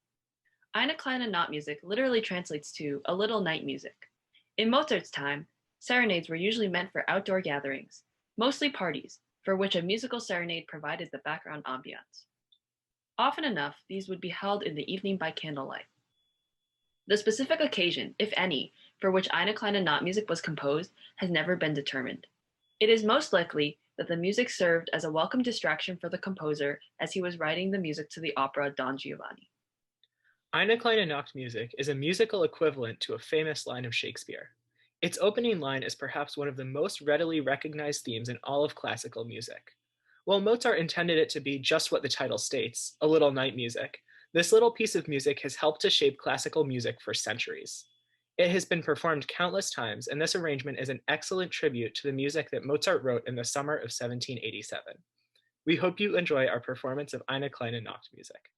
Eine kleine Nachtmusik literally translates to a little night music. In Mozart's time, serenades were usually meant for outdoor gatherings, mostly parties, for which a musical serenade provided the background ambiance. Often enough, these would be held in the evening by candlelight. The specific occasion, if any, for which Eine kleine Nachtmusik was composed has never been determined. It is most likely that the music served as a welcome distraction for the composer as he was writing the music to the opera Don Giovanni. Eine kleine Nachtmusik is a musical equivalent to a famous line of Shakespeare. Its opening line is perhaps one of the most readily recognized themes in all of classical music. While Mozart intended it to be just what the title states, a little night music, this little piece of music has helped to shape classical music for centuries. It has been performed countless times, and this arrangement is an excellent tribute to the music that Mozart wrote in the summer of 1787. We hope you enjoy our performance of Eine kleine Nachtmusik.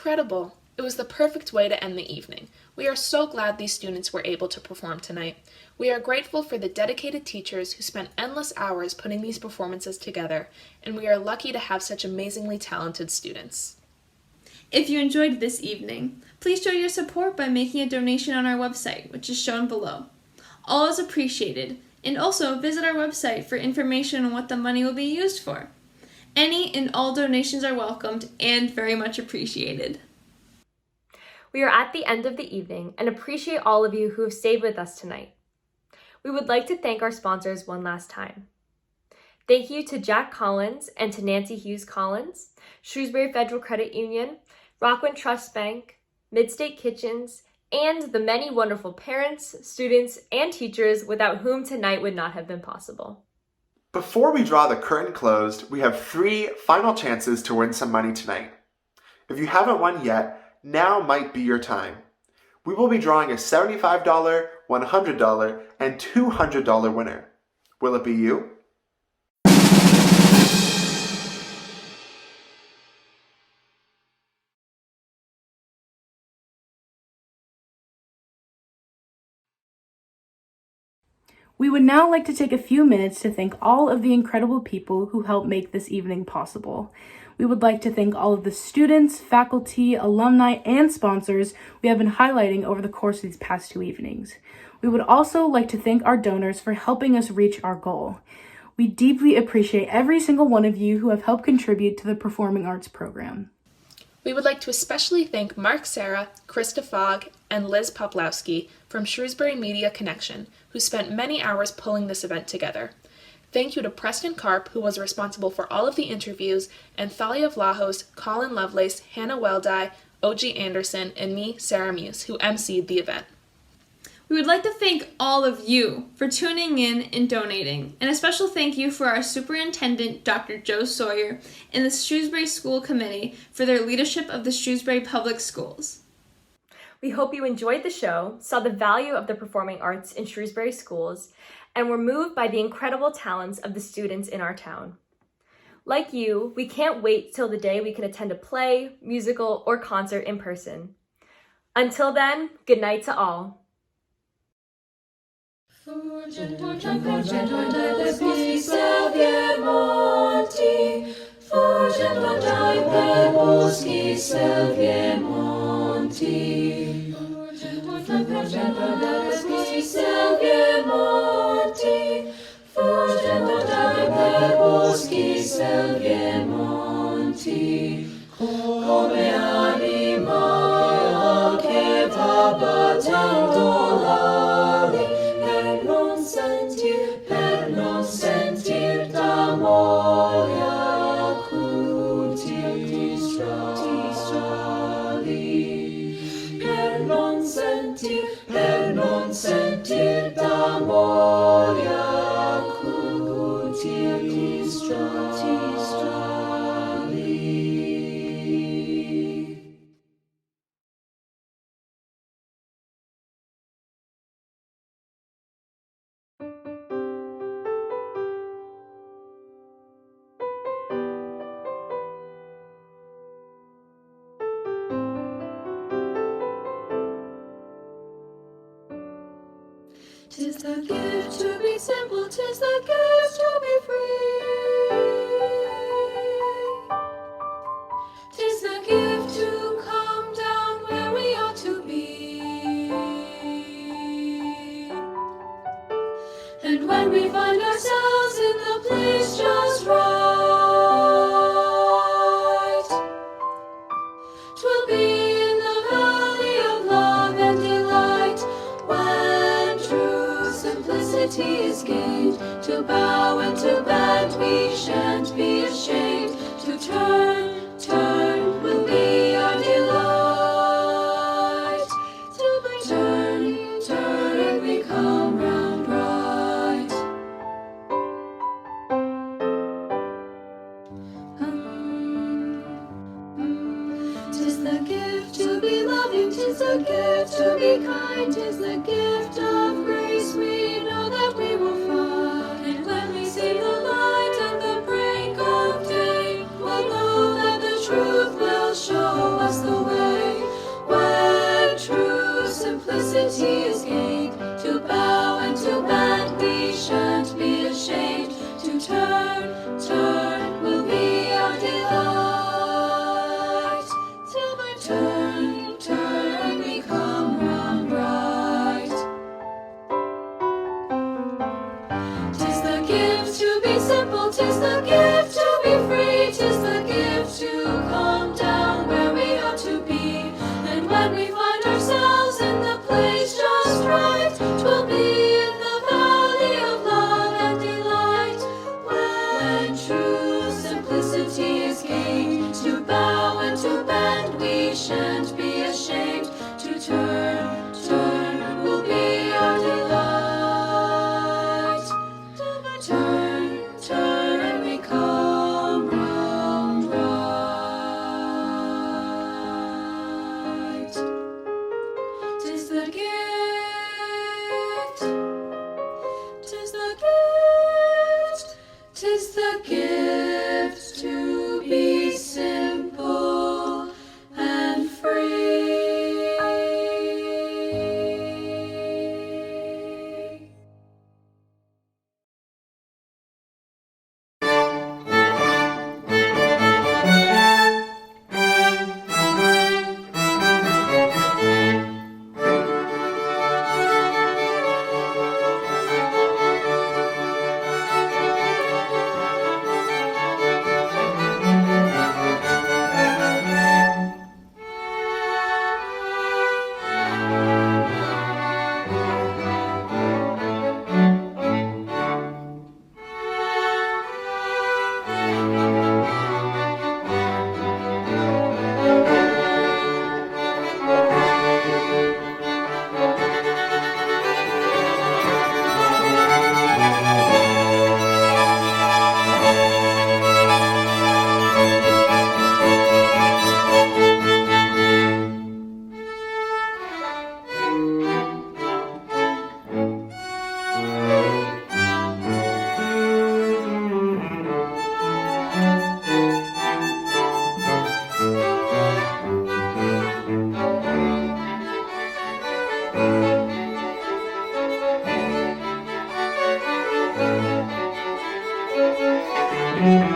incredible. It was the perfect way to end the evening. We are so glad these students were able to perform tonight. We are grateful for the dedicated teachers who spent endless hours putting these performances together, and we are lucky to have such amazingly talented students. If you enjoyed this evening, please show your support by making a donation on our website, which is shown below. All is appreciated, and also visit our website for information on what the money will be used for. Any and all donations are welcomed and very much appreciated. We are at the end of the evening and appreciate all of you who have stayed with us tonight. We would like to thank our sponsors one last time. Thank you to Jack Collins and to Nancy Hughes Collins, Shrewsbury Federal Credit Union, Rockland Trust Bank, Midstate Kitchens, and the many wonderful parents, students, and teachers without whom tonight would not have been possible. Before we draw the curtain closed, we have 3 final chances to win some money tonight. If you haven't won yet, now might be your time. We will be drawing a $75, $100, and $200 winner. Will it be you? We would now like to take a few minutes to thank all of the incredible people who helped make this evening possible. We would like to thank all of the students, faculty, alumni, and sponsors we have been highlighting over the course of these past 2 evenings. We would also like to thank our donors for helping us reach our goal. We deeply appreciate every single one of you who have helped contribute to the Performing Arts Program. We would like to especially thank Mark Serra, Krista Fogg, and Liz Poplowski from Shrewsbury Media Connection, who spent many hours pulling this event together. Thank you to Preston Karp, who was responsible for all of the interviews, and Thalia Vlahos, Colin Lovelace, Hannah Weldi, O.G. Anderson, and me, Sarah Muse, who emceed the event. We would like to thank all of you for tuning in and donating, and a special thank you for our superintendent, Dr. Joe Sawyer, and the Shrewsbury School Committee for their leadership of the Shrewsbury Public Schools. We hope you enjoyed the show, saw the value of the performing arts in Shrewsbury schools, and were moved by the incredible talents of the students in our town. Like you, we can't wait till the day we can attend a play, musical, or concert in person. Until then, good night to all. Come anima che va battendo l'ali per non sentir d'amore acuti ti strali, per non sentir d'amore acuti ti strali. Tis the gift to be simple, tis the gift to be free. Tis the gift to come down where we ought to be. And when we find ourselves in the place just right, 'twill be in the valley of love and delight, when true simplicity is gained. To bow and to bend we shan't be ashamed. To turn will be our delight. Till we turn and we come round right. Tis the gift to be loving, tis the gift to be kind, tis the gift of grace we know that we will find. And when we see the light at the break of day, we'll know that the truth will show us the way. Thank you.